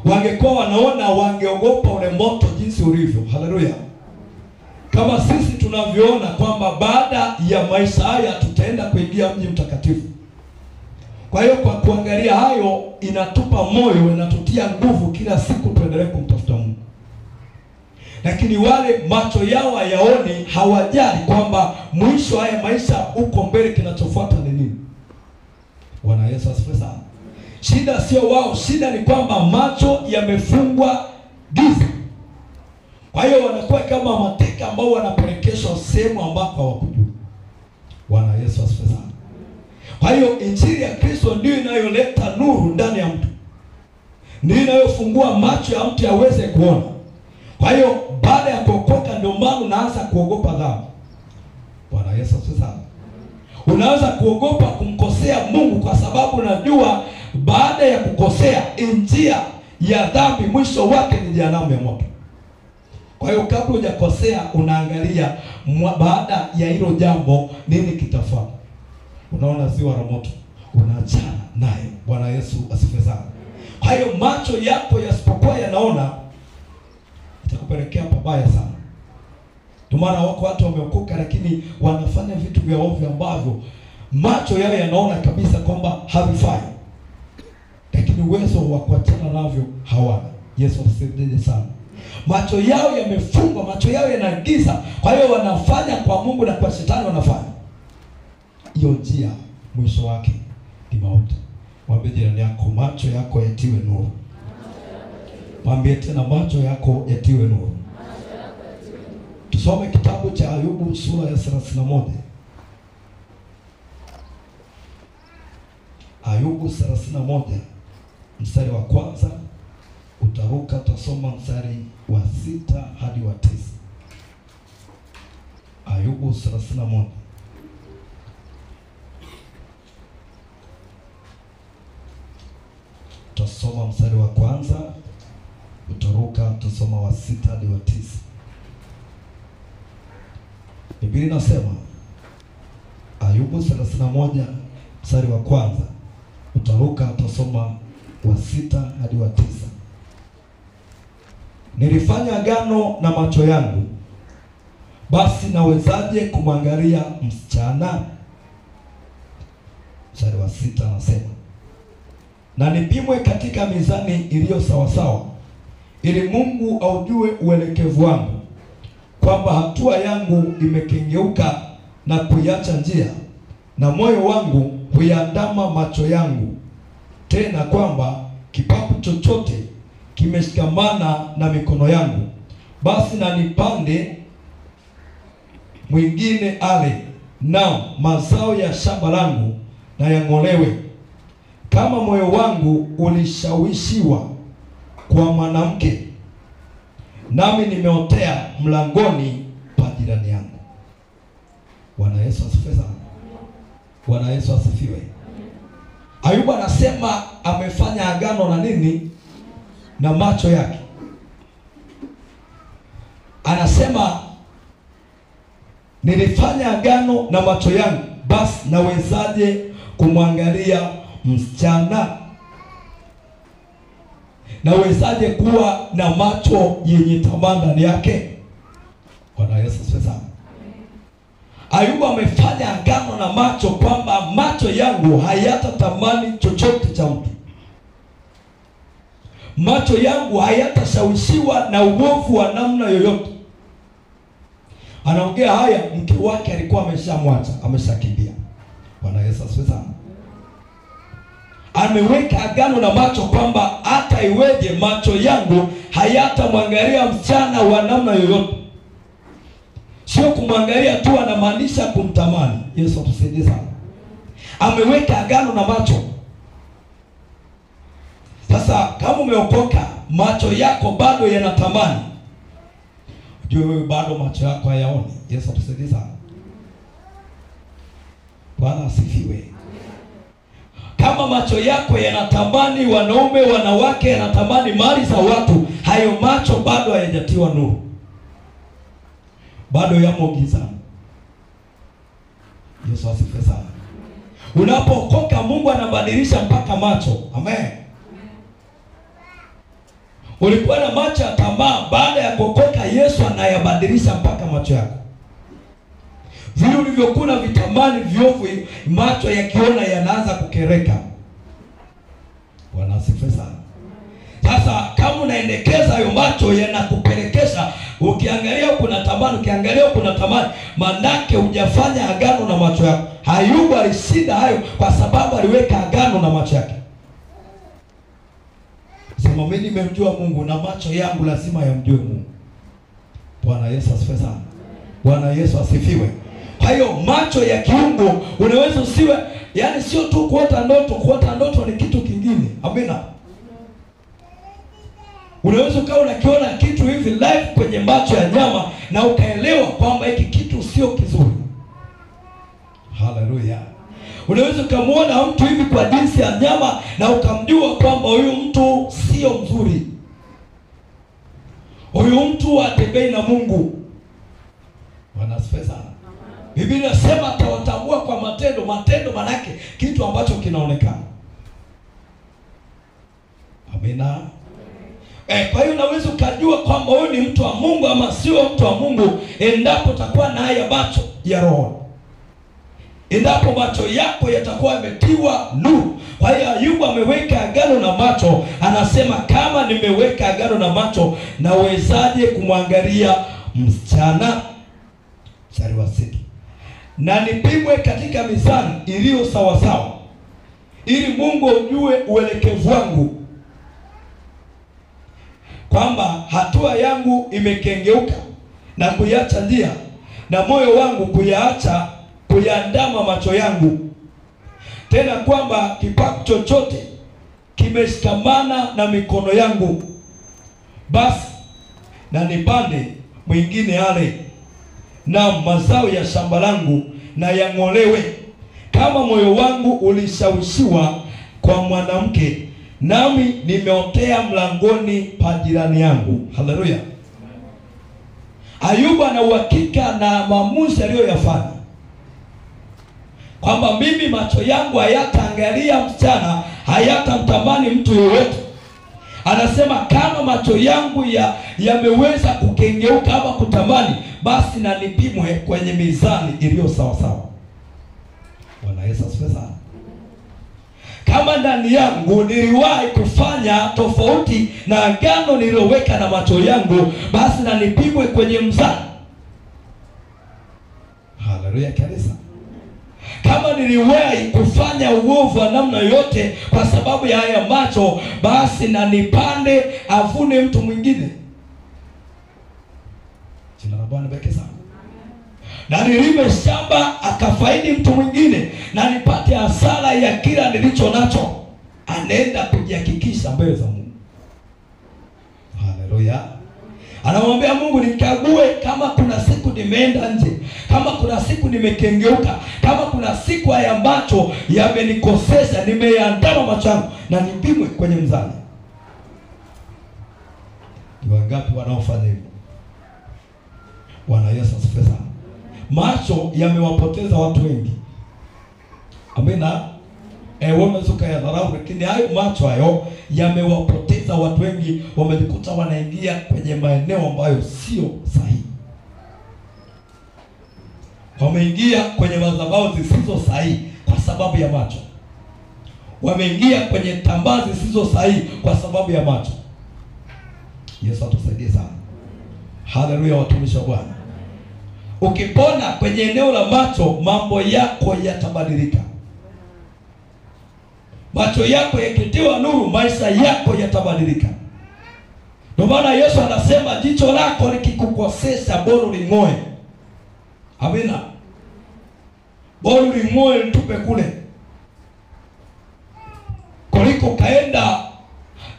wangekuwa wanaona, wangeogopa ule moto jinsi ulivyo. Haleluya. Kama sisi tunavyoona kwamba baada ya maisha haya tutaenda kuingia mji mtakatifu. Kwa hiyo kwa kuangalia hayo inatupa moyo, inatutia nguvu kila siku tuendelee kumtafuta Mungu. Lakini wale macho yao hayaoni, hawajali kwamba mwisho haya maisha uko mbele, kinachofuata ni nini. Bwana Yesu asifiwe sana. Shida sio wao, shida ni kwamba macho yamefungwa giza. Kwa hiyo wanakuwa kama mateka ambao wanapelekeshwa sehemu ambako hawakujua. Bwana Yesu asifiwe sana. Kwa hiyo injili ya Kristo ndio inayoleta nuru ndani ya mtu, ndio inayofungua macho ya mtu aweze kuona. Kwa hiyo baada ya kuokoka ndio maana unaanza kuogopa dhambi. Bwana Yesu asifiwe sana. Unaanza kuogopa kumkosea Mungu kwa sababu unajua baada ya kukosea njia ya dhambi mwisho wake ni jehanamu ya moto. Kwa hiyo kabla hujakosea unaangalia baada ya hilo jambo nini kitafuata. Unaona ziwa la moto, unaachana naye. Bwana Yesu asifiwe sana. Kwa hiyo macho yako yasipokuwa yanaona itakupelekea pabaya sana. Ndio maana wako watu wameokoka lakini wanafanya vitu vya ovyo ambavyo macho yao yanaona kabisa kwamba havifai, lakini uwezo wa kuachana navyo hawana. Yesu asifiwe sana. Macho yao yamefungwa, macho yao yanagiza. Kwa hiyo wanafanya kwa Mungu na kwa shetani wanafanya. Hiyo njia mwisho wake ni mauti. Mwambie jirani yako, macho yako yatiwe nuru. Mwambie tena, macho yako yatiwe nuru. Tusome kitabu cha Ayubu sura ya 31. Ayubu 31 mstari wa kwanza, utaruka utasoma mstari wa 6 hadi wa 9. Ayubu 31 utasoma mstari wa kwanza, utaruka utasoma wa 6 hadi wa 9. Biblia inasema, Ayubu 31 mstari wa kwanza, utaruka utasoma wa 6 hadi wa 9. Nilifanya agano na macho yangu, basi nawezaje kumwangalia msichana? Mstari wa 6 anasema, na nipimwe katika mizani iliyo sawasawa, ili Mungu aujue uelekevu wangu, kwamba hatua yangu imekengeuka na kuiacha njia, na moyo wangu huiandama macho yangu, tena kwamba kipapu chochote kimeshikamana na mikono yangu. Basi na nipande mwingine ale, na mazao ya shamba langu na yang'olewe. Kama moyo wangu ulishawishiwa kwa mwanamke, nami nimeotea mlangoni pa jirani yangu. Bwana Yesu asifiwe sana. Bwana Yesu asifiwe. Ayubu anasema amefanya agano na nini? Na macho yake. Anasema nilifanya agano na macho yangu, basi nawezaje kumwangalia msichana? Nawezaje kuwa na macho yenye tamaa ndani yake? Bwana Yesu asifiwe sana. Ayubu amefanya agano na macho kwamba macho yangu hayatatamani chochote cha mtu. Macho yangu hayatashawishiwa na uovu wa namna yoyote. Anaongea haya, mke wake alikuwa ameshamwacha, ameshakimbia. Bwana Yesu asifiwe sana. Ameweka agano na macho kwamba hata iweje macho yangu hayatamwangalia msichana wa namna yoyote. Sio kumwangalia tu, anamaanisha kumtamani. Yesu atusaidie sana. Ameweka agano na macho. Sasa kama umeokoka, macho yako bado yanatamani, ujue wewe bado macho yako hayaoni. Yesu atusaidie sana. Bwana asifiwe. Kama macho yako yanatamani wanaume, wanawake, yanatamani mali za watu, hayo macho bado hayajatiwa nuru, bado yamo gizani. Yesu asifiwe sana. Unapookoka Mungu anabadilisha mpaka macho. Amen. Ulikuwa na macho ya tamaa, baada ya kuokoka Yesu anayabadilisha mpaka macho yako. Vile ulivyokuwa vitamani viovu, macho yakiona yanaanza kukereka. Bwana asifiwe sana. Sasa kama unaendekeza hayo macho yanakupelekesha, ukiangalia kuna tamani, ukiangalia kuna tamani, manake hujafanya agano na macho yako. Ayubu alishinda hayo kwa sababu aliweka agano na macho yake. Sema mimi nimemjua Mungu na macho yangu lazima yamjue Mungu. Bwana Yesu asifiwe sana. Bwana Yesu asifiwe. Hayo macho ya kiungu unaweza usiwe, yani sio tu kuota ndoto. Kuota ndoto ni kitu kingine. Amina. Unaweza ukawa unakiona kitu hivi live kwenye macho ya nyama na ukaelewa kwamba hiki kitu sio kizuri. Haleluya. Unaweza ukamwona mtu hivi kwa jinsi ya nyama na ukamjua kwamba huyu mtu sio mzuri. Huyu mtu hatembei na Mungu. Bwana asifiwe sana. Biblia inasema atawatambua kwa matendo. Matendo manake kitu ambacho kinaonekana. Amina. Kwa hiyo unaweza ukajua kwamba huyu ni mtu wa Mungu ama sio mtu wa Mungu endapo utakuwa na haya macho ya roho. Endapo macho yako yatakuwa yametiwa nuru. Kwa hiyo Ayubu ameweka agano na macho, anasema kama nimeweka agano na macho, nawezaje kumwangalia msichana? Mstari wa 6. Na nipimwe katika mizani iliyo sawa sawa, ili Mungu ujue uelekevu wangu, kwamba hatua yangu imekengeuka na kuiacha njia, na moyo wangu kuyaandama macho yangu. Tena kwamba kipaku chochote kimeshikamana na mikono yangu, basi na nipande mwingine ale, na mazao ya shamba langu na yang'olewe. Kama moyo wangu ulishawishiwa kwa mwanamke, nami nimeotea mlangoni pa jirani yangu. Haleluya. Ayubu ana uhakika na maamuzi aliyoyafanya, kwamba mimi macho yangu hayataangalia msichana, hayatamtamani mtu yoyote. Anasema kama macho yangu yameweza kukengeuka ama kutamani, basi na nipimwe kwenye mizani iliyo sawa sawa. Bwana Yesu asifiwe sana. Kama ndani yangu niliwahi kufanya tofauti na agano nililoweka na macho yangu, basi na nipimwe kwenye mzani. Haleluya kanisa. Kama niliwahi kufanya uovu wa namna yote kwa sababu ya haya macho, basi na nipande avune mtu mwingine. Jina la Bwana beke sana. Na nilime shamba akafaidi mtu mwingine, na nipate hasara ya kila nilicho nacho. Anaenda kujihakikisha mbele za Mungu. Haleluya. Anamwambia Mungu, nikague kama kuna siku nimeenda nje, kama kuna siku nimekengeuka, kama kuna siku haya macho yamenikosesha, nimeandama macho yangu, na nipimwe kwenye mzani. Ni wangapi wanaofanya hivyo? Bwana Yesu asifiwe sana. Macho yamewapoteza watu wengi. Amina. Unaweza kuyadharau, lakini hayo macho hayo yamewapoteza watu wengi. Wamejikuta wanaingia kwenye maeneo ambayo sio sahihi. Wameingia kwenye madhabahu zisizo sahihi kwa sababu ya macho. Wameingia kwenye tambaa zisizo sahihi kwa sababu ya macho. Yesu atusaidie sana. Haleluya watumishi wa Bwana. Ukipona kwenye eneo la macho, mambo yako yatabadilika. Macho yako yakitiwa nuru, maisha yako yatabadilika. Ndio maana Yesu anasema jicho lako likikukosesha bora uling'oe. Amina. Bora uling'oe nitupe kule, kuliko kaenda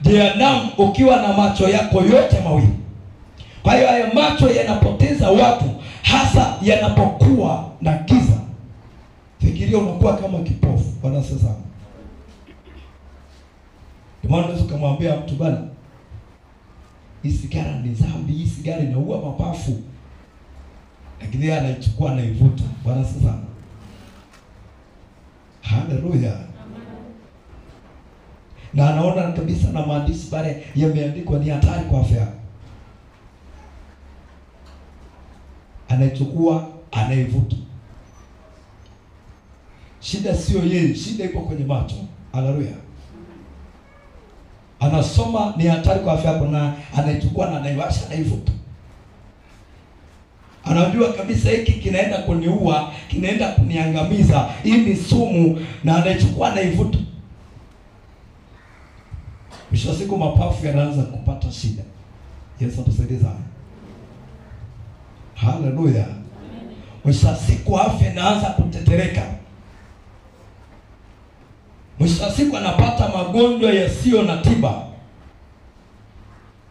jehanamu ukiwa na macho yako yote mawili. Kwa hiyo haya macho yanapoteza watu, hasa yanapokuwa na giza. Fikiria unakuwa kama kipofu. Bwana sasa. Ndio maana unaweza kumwambia mtu bana, hii sigara ni dhambi, hii sigara inaua mapafu, lakini yeye anaichukua anaivuta. Bwana sasa. Haleluya. na anaona kabisa na maandishi pale yameandikwa ni hatari kwa afya yako, anaichukua, anaivuta. Shida sio yeye, shida iko kwenye macho. Haleluya. Anasoma ni hatari kwa afya yako, na anaichukua na anaiwasha, anaivuta. Anajua kabisa hiki kinaenda kuniua, kinaenda kuniangamiza, hii ni sumu, na anaichukua, anaivuta. Mwisho wa siku mapafu yanaanza kupata shida. Yesu atusaidie sana. Haleluya. Mwisho wa siku afya inaanza kutetereka. Mwisho wa siku anapata magonjwa yasiyo na tiba.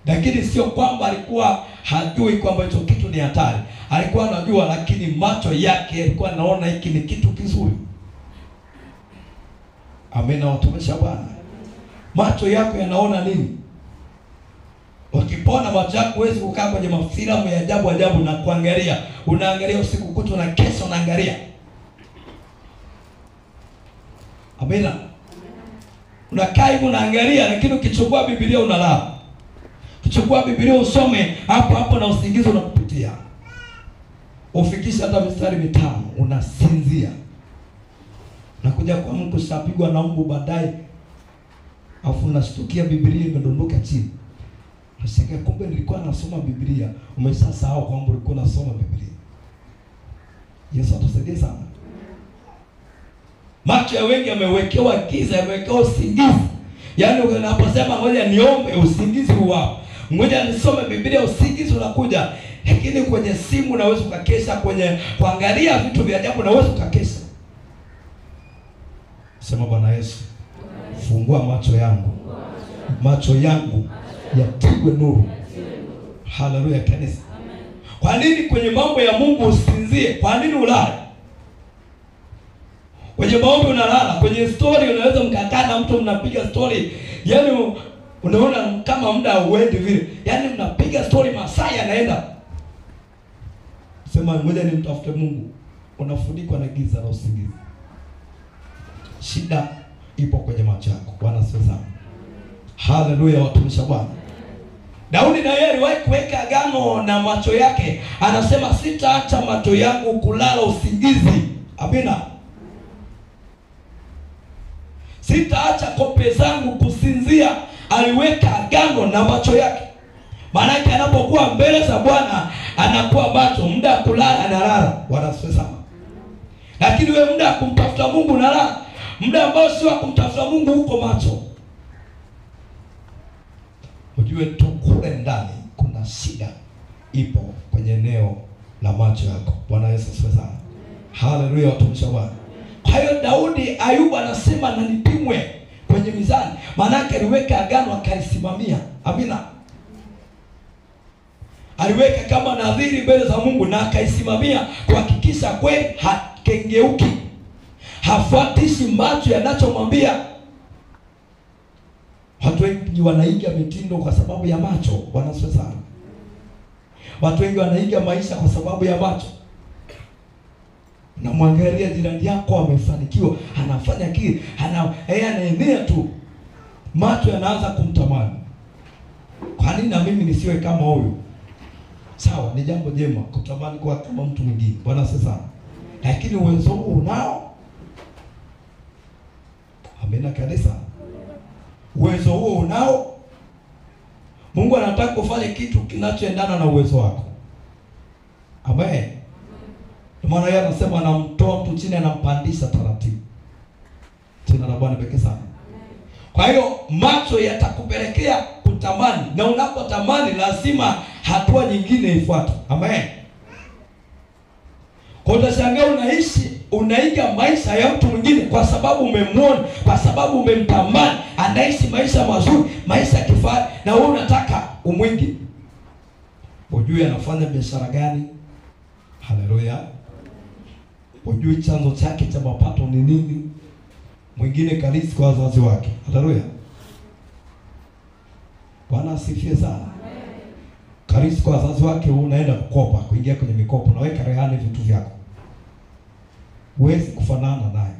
Lakini sio kwamba alikuwa hajui kwamba hicho kitu ni hatari. Alikuwa anajua, lakini macho yake yalikuwa anaona hiki ni kitu kizuri. Amina, watumishi wa Bwana. Macho yako yanaona nini? Ukipona macho yako huwezi kukaa kwenye mafilamu ya ajabu ajabu na kuangalia. Unaangalia usiku kutu na kesho unaangalia. Amina. Unakaa hivi unaangalia, lakini ukichukua Biblia unalala. Ukichukua Biblia usome hapo hapo na usingizi unakupitia. Ufikisha hata mistari 5 unasinzia. Nakuja kwa Mungu shapigwa na mbu baadaye. Afu unashtukia Biblia imedondoka chini. Nashangaa kumbe nilikuwa nasoma Biblia. Umeshasahau kwamba ulikuwa unasoma Biblia. Yesu atusaidie sana. Macho ya wengi yamewekewa giza, yamewekewa usingizi. Yaani unaposema ngoja niombe, usingizi huwa. Ngoja nisome Biblia, usingizi unakuja. Lakini kwenye simu unaweza ukakesha, kwenye kuangalia vitu vya ajabu unaweza ukakesha. Sema Bwana Yesu, fungua macho yangu. Macho yangu yatigwe nuru. Haleluya kanisa. Kwa nini kwenye mambo ya Mungu usinzie? Kwa nini ulale? Kwenye maombi unalala, kwenye story unaweza mkakaa na mtu mnapiga story. Yaani unaona kama muda uendi vile. Yaani mnapiga story masaa yanaenda. Sema ngoja nimtafute Mungu. Unafunikwa na giza la usingizi. Shida ipo kwenye macho yako. Bwana asifiwe sana. Haleluya watumishi wa Bwana. Daudi na yeye aliwahi kuweka agano na macho yake. Anasema sitaacha macho yangu kulala usingizi. Amina. Sitaacha kope zangu kusinzia. Aliweka agano na macho yake. Maana yake anapokuwa mbele za Bwana anakuwa macho, muda wa kulala analala. Bwana asifiwe sana. Lakini wewe muda wa kumtafuta Mungu unalala. Muda ambao sio wa kumtafuta Mungu huko macho. Ujue tu kule ndani kuna shida ipo kwenye eneo la macho yako. Bwana Yesu asifiwe sana. Haleluya watumishi wa Bwana. Kwa hiyo Daudi, Ayubu anasema na nipimwe kwenye mizani. Maana yake aliweka agano akalisimamia. Amina. Aliweka kama nadhiri mbele za Mungu na akaisimamia kuhakikisha kweli hakengeuki. Hafuatishi macho yanachomwambia. Watu wengi wanaiga mitindo kwa sababu ya macho. Wanaswe sana. Watu wengi wanaiga maisha kwa sababu ya macho. Na mwangalia jirani yako amefanikiwa, anafanya kile, anaenea tu. Macho yanaanza kumtamani. Kwa nini na mimi nisiwe kama huyu? Sawa, ni jambo jema kutamani kuwa kama mtu mwingine. Bwana sana. Lakini uwezo huu unao? Amina kanisa. Uwezo huo unao? Mungu anataka kufanya kitu kinachoendana na uwezo wako. Amen. Maana yeye anasema anamtoa mtu chini anampandisha taratibu. Tena na Bwana pekee sana. Kwa hiyo macho yatakupelekea kutamani, na unapotamani lazima hatua nyingine ifuate. Amen. Kwa utashangaa unaiga maisha ya mtu mwingine kwa sababu umemwona, kwa sababu umemtamani, anaishi maisha mazuri, maisha ya kifahari, na wewe unataka umwingi. Ujue anafanya biashara gani? Haleluya. Ujue chanzo chake cha mapato ni nini? Mwingine kalisi kwa wazazi wake. Haleluya. Bwana asifiwe sana. Kalisi kwa wazazi wake, unaenda kukopa, kuingia kwenye mikopo, unaweka rehani vitu vyako. Huwezi kufanana naye.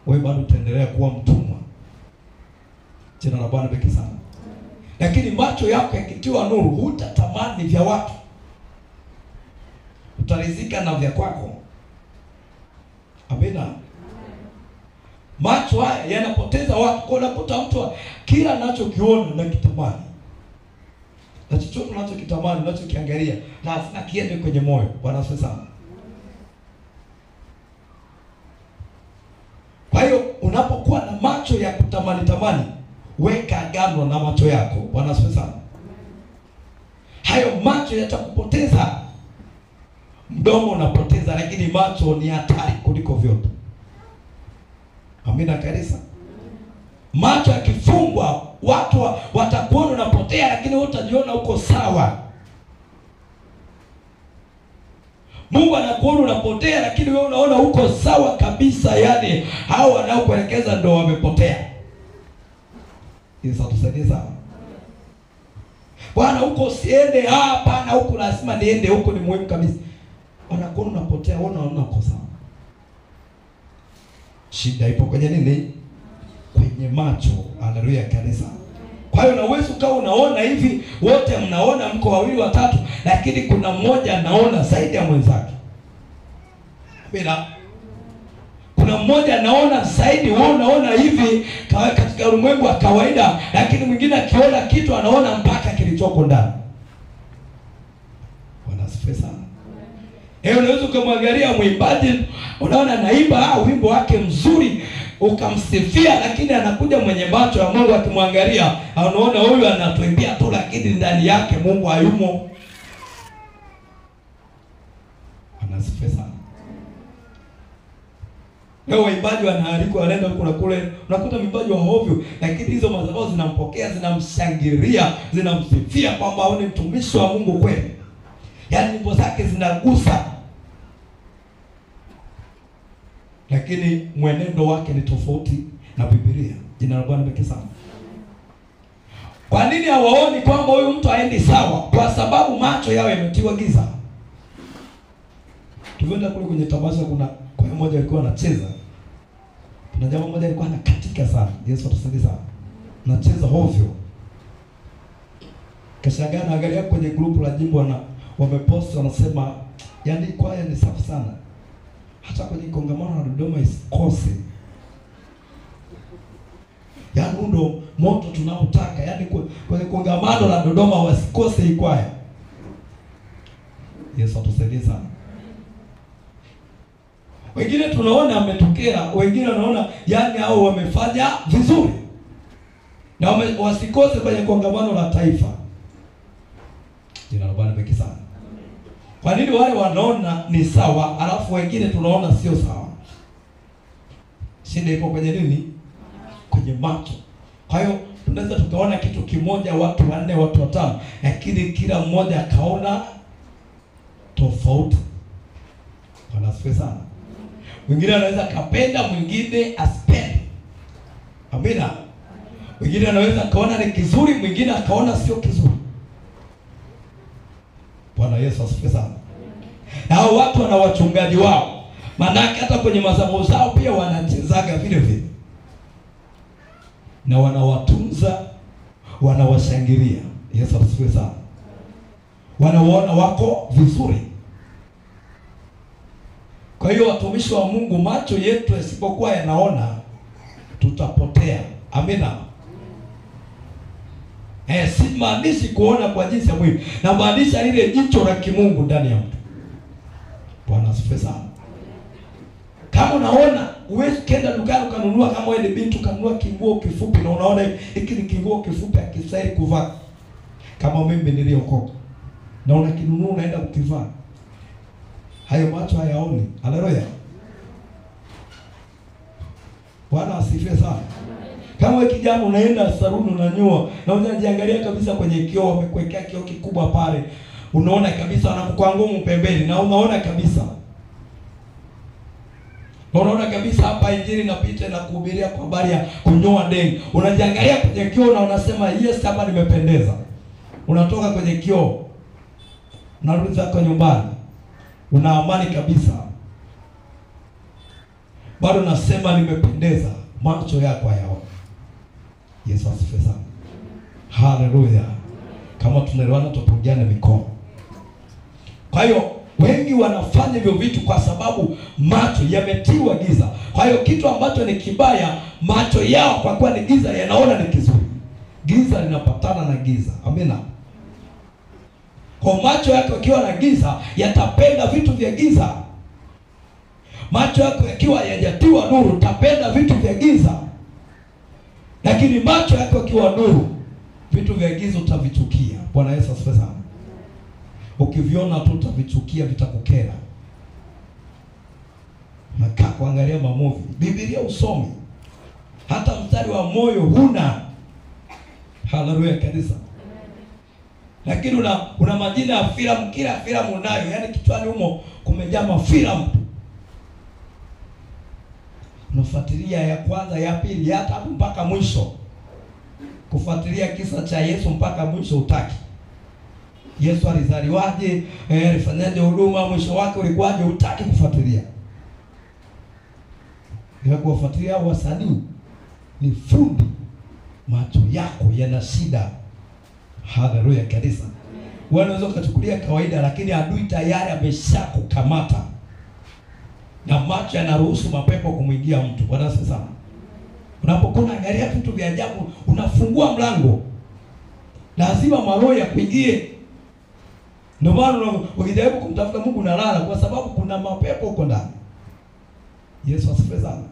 Wewe bado utaendelea kuwa mtumwa. Jina la Bwana pekee sana. Lakini macho yako yakitiwa nuru, hutatamani vya watu, utaridhika na vya kwako. Amina. Macho haya yanapoteza watu. Kwa unakuta mtu kila anachokiona na kitamani, na chochote unachokitamani, unachokiangalia, lazima kiende kwenye moyo. Bwana asifiwe sana. Kwa hiyo unapokuwa na macho ya kutamani, weka agano na macho yako. Bwana asifiwe sana. Hayo macho yatakupoteza. Mdomo unapoteza, lakini macho ni hatari kuliko vyote. Amina kanisa. Macho yakifungwa, watu watakuona unapotea, lakini wewe utajiona uko sawa. Mungu anakuona unapotea, lakini wewe unaona uko sawa kabisa. Yaani hao wanaokuelekeza ndio wamepotea. Yesu atusaidie sana. Bwana huko siende hapa na huko lazima niende huko, ni muhimu kabisa. Wanakuona unapotea, wewe unaona uko sawa. Shida ipo kwenye nini? Kwenye macho. Haleluya kanisa. Kwa hiyo unaweza ukawa unaona hivi, wote mnaona, mko wawili watatu, lakini kuna mmoja anaona zaidi ya mwenzake. Bila kuna mmoja anaona zaidi, wewe unaona hivi katika ulimwengu wa kawaida, lakini mwingine akiona kitu anaona mpaka kilichoko ndani. Bwana asifiwe sana. Unaweza kumwangalia mwimbaji, unaona naimba wimbo wake mzuri, ukamsifia, lakini anakuja mwenye macho ya Mungu akimwangalia, anaona huyu anatuimbia tu, lakini ndani yake Mungu hayumo. Anasifiwe sana. Leo waimbaji wanaalikwa, wanaenda huko na kule, unakuta mwimbaji wa hovyo, lakini hizo madhabahu zinampokea, zinamshangilia, zinamsifia kwamba huyu ni mtumishi wa Mungu kweli. Yaani nyimbo zake zinagusa, lakini mwenendo wake ni tofauti na Biblia. Jina la Bwana pekee sana. Kwa nini hawaoni kwamba huyu mtu haendi sawa? Kwa sababu macho yao yametiwa giza. Tulienda kule kwenye tamasha, kuna kwa mmoja alikuwa anacheza. Kuna jamaa mmoja alikuwa anakatika sana. Yesu atusaidie sana. Anacheza hovyo. Kashangaa na angalia kwenye grupu la jimbo na wamepost wanasema, yaani kwaya ni safi sana. Hata kwenye kongamano la Dodoma isikose. Yaani ndo moto tunaotaka. Yaani kwenye kongamano la Dodoma wasikose hii kwaya. Yesu atusaidie sana. Wengine tunaona ametokea, wengine wanaona yaani hao wamefanya vizuri, na wasikose kwenye kongamano la taifa. Jina la Bwana pekee sana. Kwa nini wale wanaona ni sawa, alafu wengine tunaona sio sawa? Shida ipo kwenye nini? Kwenye macho. Kwa hiyo tunaweza tukaona kitu kimoja, watu wanne, watu watano, lakini kila mmoja akaona tofauti. Wanasifiwe sana. Mwingine anaweza kapenda, mwingine asipende. Amina. Mwingine anaweza kaona ni kizuri, mwingine akaona sio kizuri. Bwana Yesu asifiwe sana. Na hao watu wana wachungaji wao. Maanake hata kwenye madhabahu zao pia wanachezaga vile vile. Na wanawatunza, wanawashangilia. Yesu asifiwe sana. Wanaona wako vizuri. Kwa hiyo watumishi wa Mungu, macho yetu yasipokuwa yanaona, tutapotea. Amina. Si maanishi kuona kwa jinsi ya mwili, na maanisha lile jicho la kimungu ndani ya mtu. Bwana asifiwe sana. Kama unaona, uwezi kenda dukani ukanunua, kama wewe ni binti ukanunua kinguo kifupi na unaona hiki ni kinguo kifupi akistahili kuvaa. Kama mimi niliokoka, na unakinunua unaenda kukivaa, hayo macho hayaoni. Haleluya. Bwana asifiwe sana. Kama wewe kijana unaenda saluni unanyoa, na unajiangalia kabisa kwenye kioo, wamekuwekea kioo kikubwa pale, unaona kabisa wanakukwangua pembeni, na unaona kabisa. Unaona kabisa hapa injili inapita na kuhubiria kwa habari ya kunyoa deni. Unajiangalia kwenye kioo na unasema yes, hapa nimependeza. Unatoka kwenye kioo, unarudi zako nyumbani, una amani kabisa. Bado nasema nimependeza, macho yako hayaoni. Yesu asifiwe sana. Haleluya. Kama tunaelewana tupungiane mikono. Kwa hiyo wengi wanafanya hivyo vitu kwa sababu macho yametiwa giza. Kwa hiyo kitu ambacho ni kibaya, macho yao kwa kuwa ni giza yanaona ni kizuri. Giza linapatana na giza. Amina. Kwa macho yako yakiwa na giza yatapenda vitu vya giza. Macho yako yakiwa hayajatiwa nuru utapenda vitu vya giza. Lakini macho yako yakiwa nuru, vitu vya giza utavichukia. Bwana Yesu asifiwe sana. Ukiviona tu utavichukia, vitakukera. Nakaa kuangalia mamovie, Biblia usomi, hata mstari wa moyo huna. Haleluya kanisa. Lakini una majina ya filamu, kila filamu unayo, yani kichwani humo kumejaa mafilamu. Unafuatilia ya kwanza, ya pili, ya tatu mpaka mwisho. Kufuatilia kisa cha Yesu mpaka mwisho utaki. Yesu alizaliwaje, alifanyaje huduma, mwisho wake ulikuwaje, utaki kufuatilia. Bila kufuatilia wasanii ni fundi, macho yako yana shida. Haleluya kanisa. Wewe unaweza kuchukulia kawaida, lakini adui tayari ameshakukamata. Na macho yanaruhusu mapepo kumwingia mtu. Bwana sasa. Unapokuwa unaangalia vitu vya ajabu, unafungua mlango. Lazima maroho yakuingie. Ndio maana ukijaribu kumtafuta Mungu unalala, kwa sababu kuna mapepo huko ndani. Yesu asifiwe sana.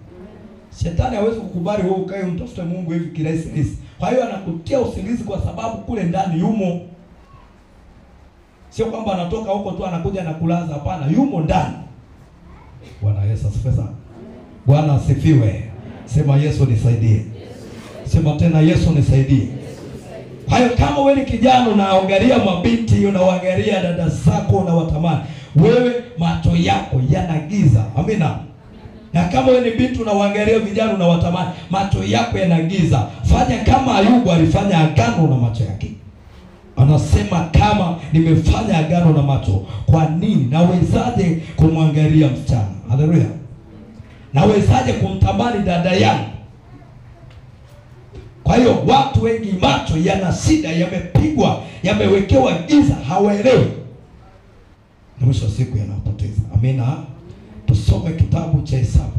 Shetani hawezi kukubali wewe ukae umtafute Mungu hivi kirahisi. Kwa hiyo anakutia usingizi kwa sababu kule ndani yumo. Sio kwamba anatoka huko tu anakuja na kulaza, hapana, yumo ndani. Bwana Yesu asifiwe sana. Bwana asifiwe. Sema Yesu nisaidie. Sema tena Yesu nisaidie. Hayo kama wewe ni kijana unaangalia mabinti, unaangalia dada zako unawatamani, wewe macho yako yana giza. Amina. Na kama wewe ni binti unaangalia vijana unawatamani, macho yako yana giza. Fanya kama Ayubu alifanya agano na macho yake. Anasema kama nimefanya agano na macho, kwa nini nawezaje kumwangalia msichana? Haleluya. Nawezaje kumtamani dada yangu? Kwa hiyo watu wengi macho yana shida, yamepigwa, yamewekewa giza, hawaelewi. Na mwisho wa siku yanapoteza. Amina. Tusome kitabu cha Hesabu.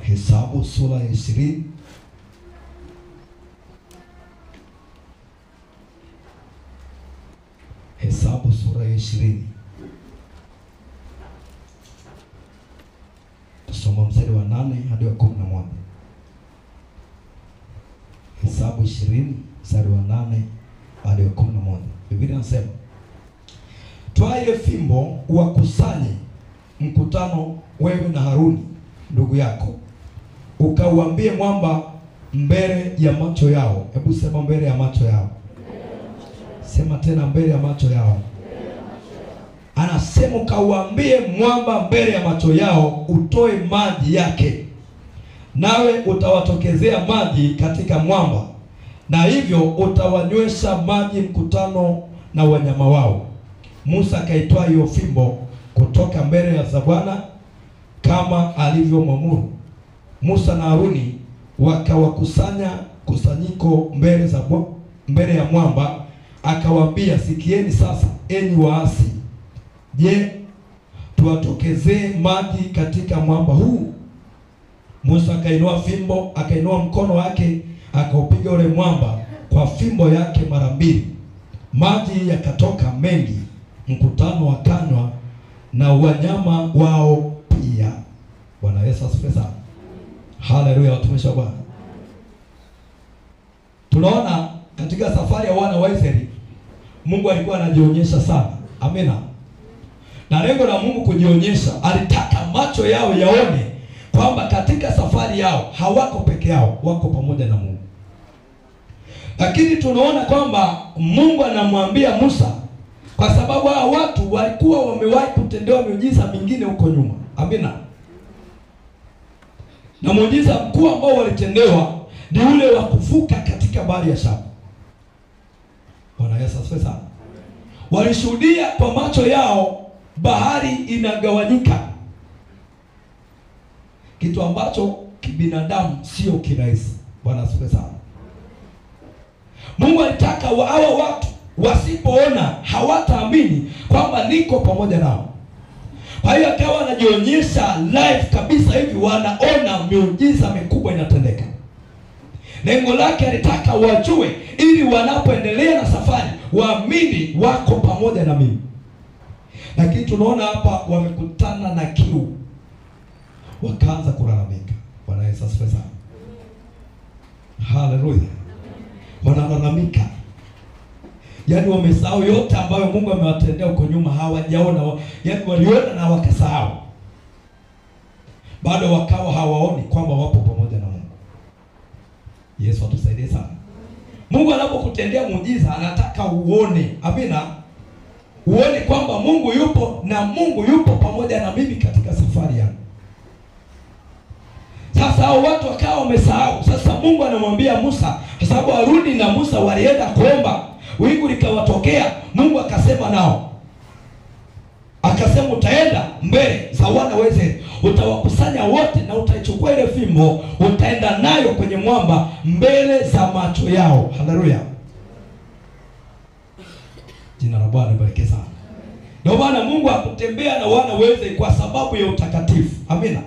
Hesabu sura ya 20. Hesabu sura ya 20. Tusoma mstari wa 8 hadi wa 11. Hesabu 20 mstari wa 8 hadi wa 11. Biblia inasema, twae fimbo uwakusanye mkutano wewe na Haruni ndugu yako, ukauambie mwamba mbele ya macho yao. Hebu sema mbele ya macho yao. Sema tena mbele ya macho yao. Anasema ukauambie mwamba mbele ya macho yao utoe maji yake, nawe utawatokezea maji katika mwamba, na hivyo utawanywesha maji mkutano na wanyama wao. Musa akaitoa hiyo fimbo kutoka mbele za Bwana kama alivyomwamuru. Musa na Haruni wakawakusanya kusanyiko mbele ya mwamba, akawaambia, sikieni sasa enyi waasi, je, tuwatokezee maji katika mwamba huu? Musa akainua fimbo, akainua mkono wake, akaupiga ule mwamba kwa fimbo yake mara 2. Maji yakatoka mengi, mkutano wakanywa na wanyama wao pia. Bwana Yesu asifiwe sana. Haleluya watumishi wa Bwana. Tunaona katika safari ya wana wa Israeli Mungu alikuwa anajionyesha sana. Amina. Na lengo la Mungu kujionyesha, alitaka macho yao yaone kwamba katika safari yao hawako peke yao, wako pamoja na Mungu. Lakini tunaona kwamba Mungu anamwambia Musa, kwa sababu hao watu walikuwa wamewahi kutendewa miujiza mingine huko nyuma. Amina. Na muujiza mkuu ambao walitendewa ni ule wa kuvuka katika bahari ya Shamu. Bwana Yesu asifiwe sana. Walishuhudia kwa macho yao bahari inagawanyika. kitu ambacho kibinadamu sio kirahisi. Bwana asifiwe sana. Mungu alitaka hawa watu wasipoona hawataamini kwamba niko pamoja nao. Kwa hiyo akawa anajionyesha live kabisa hivi, wanaona miujiza mikubwa inatendeka. Lengo lake alitaka wajue, ili wanapoendelea na safari waamini wako pamoja na mimi. Lakini tunaona hapa wamekutana na kiu, wakaanza kulalamika. Bwana Yesu asifiwe sana. Haleluya. Wanalalamika. Yaani wamesahau yote ambayo Mungu amewatendea huko nyuma, hawajaona. Yaani waliona na wakasahau. Bado wakawa hawaoni kwamba wapo pamoja na Mungu. Yesu atusaidie sana. Mungu anapokutendea muujiza anataka uone. Amina. Uone kwamba Mungu yupo na Mungu yupo pamoja na mimi katika safari yangu. Sasa hao watu wakawa wamesahau. Sasa Mungu anamwambia Musa, kwa sababu Haruni na Musa walienda kuomba, wingu likawatokea. Mungu akasema nao, akasema utaenda mbele za wana wa Israeli, utawakusanya wote na utaichukua ile fimbo, utaenda nayo kwenye mwamba mbele za macho yao. Haleluya. Jina la Bwana libarikiwe sana. Ndio maana Mungu hakutembea na wana wa Israeli kwa sababu ya utakatifu. Amina.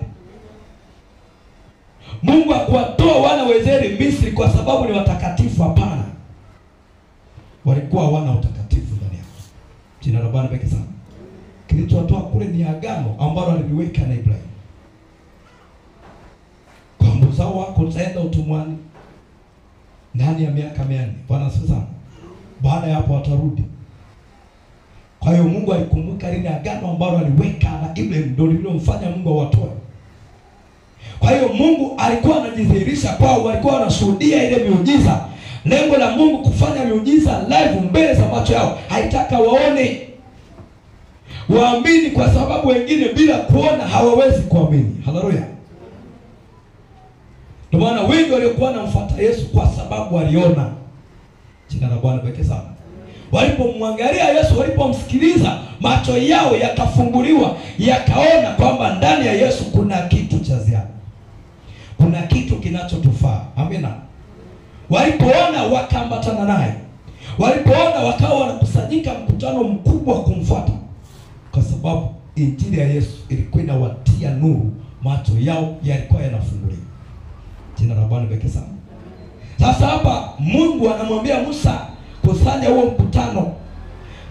Mungu hakuwatoa wana wa Israeli Misri kwa sababu ni watakatifu. Hapana. Walikuwa wana utakatifu ndani yao. Jina la Bwana libarikiwe sana. Kilichowatoa kule ni agano ambalo aliliweka na Ibrahimu. Kwa uzao wako utaenda utumwani ndani ya miaka 400. Bwana asifiwe sana. Baada ya hapo watarudi. Kwa hiyo Mungu alikumbuka lile agano ambalo aliweka na Ibrahimu, ndio lililomfanya Mungu awatoe. Kwa hiyo Mungu alikuwa anajidhihirisha kwao, walikuwa wanashuhudia ile miujiza. Lengo la Mungu kufanya miujiza live mbele za macho yao, haitaka waone, waamini, kwa sababu wengine bila kuona hawawezi kuamini. Haleluya. Ndio maana wengi waliokuwa wanamfuata Yesu kwa sababu waliona. Jina la Bwana libarikiwe sana. Walipomwangalia Yesu, walipomsikiliza, macho yao yakafunguliwa, yakaona kwamba ndani ya Yesu kuna kitu cha ziada, kuna kitu kinachotufaa. Amina. Walipoona wakaambatana naye. Walipoona wakawa wanakusanyika mkutano mkubwa kumfuata, kwa sababu injili ya Yesu ilikuwa inawatia nuru, macho yao yalikuwa yanafunguliwa. Jina la Bwana libarikiwe sana. Sasa hapa Mungu anamwambia Musa kusanya huo mkutano.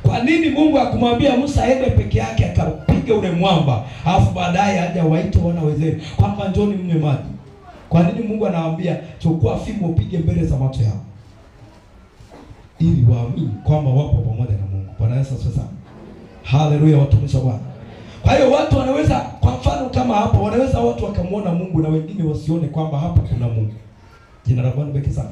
Kwa nini Mungu akumwambia Musa aende peke yake akapiga ule mwamba, alafu baadaye aje waite wana wa Israeli kwamba njoni mnywe maji? Kwa nini Mungu anawaambia chukua fimbo upige mbele za macho yao? Ili waamini kwamba wapo pamoja na Mungu. Bwana Yesu asifiwe sana. Haleluya, watumishi wa Bwana. Kwa hiyo watu wanaweza, kwa mfano kama hapa, wanaweza watu wakamuona Mungu na wengine wasione kwamba hapa kuna Mungu. Jina la Bwana libarikiwe sana.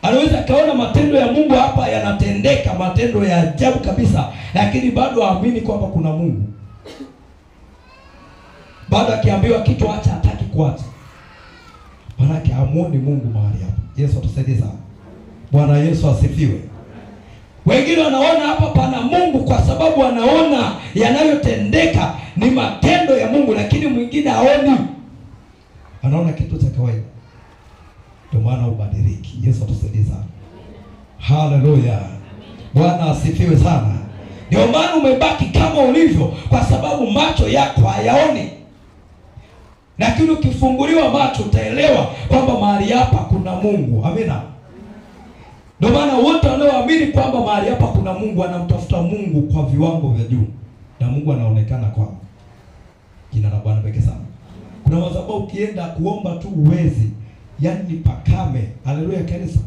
Anaweza kaona matendo ya Mungu hapa yanatendeka, matendo ya ajabu kabisa, lakini bado haamini kwamba kuna Mungu. Bado akiambiwa kitu acha, hataki kuacha. Maana hamuoni Mungu mahali hapa. Yesu atusaidie sana. Bwana Yesu asifiwe. Wengine wanaona hapa pana Mungu kwa sababu wanaona yanayotendeka ni matendo ya Mungu, lakini mwingine haoni, anaona kitu cha kawaida. Ndio maana ubadiliki. Yesu atusaidie sana. Haleluya. Bwana asifiwe sana. Ndio maana umebaki kama ulivyo, kwa sababu macho yako hayaoni. Lakini ukifunguliwa macho utaelewa kwamba mahali hapa kuna Mungu. Amina. Ndio maana wote wanaoamini kwamba mahali hapa kuna Mungu wanamtafuta Mungu kwa viwango vya juu, na Mungu anaonekana kwao. Jina la Bwana libarikiwe sana. Kuna madhabahu ukienda kuomba tu uwezi, yaani ni pakame. Haleluya kanisa.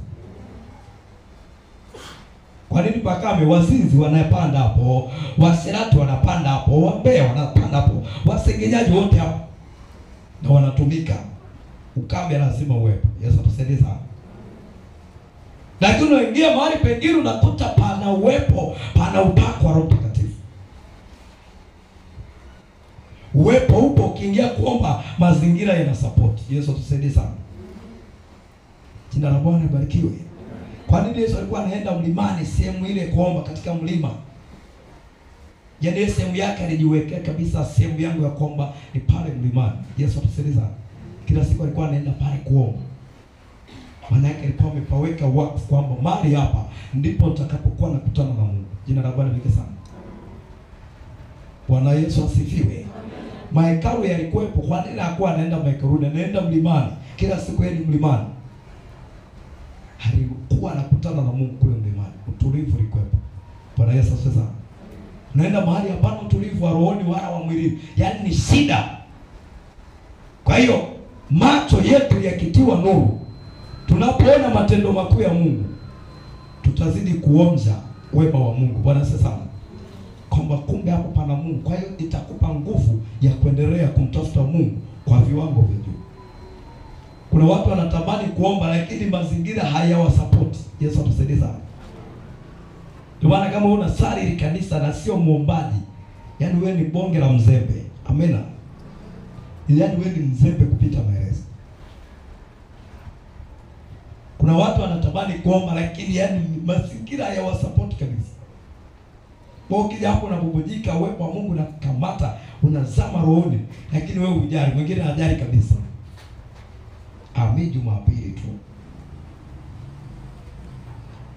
Kwa nini pakame? Wazinzi wanapanda hapo, wasirati wanapanda hapo, wambea wanapanda hapo, wasengenyaji wote hapo na wanatumika. Ukame lazima uwepo. Yesu atusaidie sana. Lakini unaingia mahali pengine unakuta pana uwepo, pana upako wa Roho Mtakatifu. Uwepo upo, ukiingia kuomba mazingira yana support. Yesu atusaidie sana. Jina la Bwana libarikiwe. Kwa nini Yesu alikuwa anaenda mlimani, sehemu ile kuomba katika mlima? Yaani sehemu yake alijiwekea kabisa, sehemu yangu ya kuomba ni pale mlimani. Yesu atusaidie sana. Kila siku alikuwa anaenda pale kuomba. Maana yake alikuwa amepaweka wakfu kwamba mahali hapa ndipo nitakapokuwa nakutana na Mungu. Jina la Bwana litukuzwe sana. Bwana Yesu asifiwe. Mahekalu yalikuwepo, kwa nini hakuwa anaenda mahekaluni? Anaenda mlimani. Kila siku yeye mlimani. Alikuwa anakutana na Mungu kule mlimani. Utulivu ulikuwepo. Bwana Yesu asifiwe sana. Unaenda mahali hapana utulivu wa rohoni wala wa mwilini. Yaani ni shida. Kwa hiyo macho yetu yakitiwa nuru, tunapoona matendo makuu ya Mungu, tutazidi kuonja wema wa Mungu. Bwana asifiwe sana. Kwamba kumbe hapo pana Mungu. Kwa hiyo itakupa nguvu ya kuendelea kumtafuta Mungu kwa viwango vya juu. Kuna watu wanatamani kuomba lakini mazingira hayawasupport. Yesu atusaidie sana. Ndio maana kama unasali ile kanisa na sio muombaji, yaani wewe ni bonge la mzembe. Amena. Yaani wewe ni mzembe kupita maelezo. Kuna watu wanatamani kuomba lakini yaani mazingira hayawasupport kabisa. Kwa ukija hapo unabubujika uwepo wa Mungu na kukamata, unazama rohoni, lakini wewe hujali, mwingine hajali kabisa. Jumapili tu.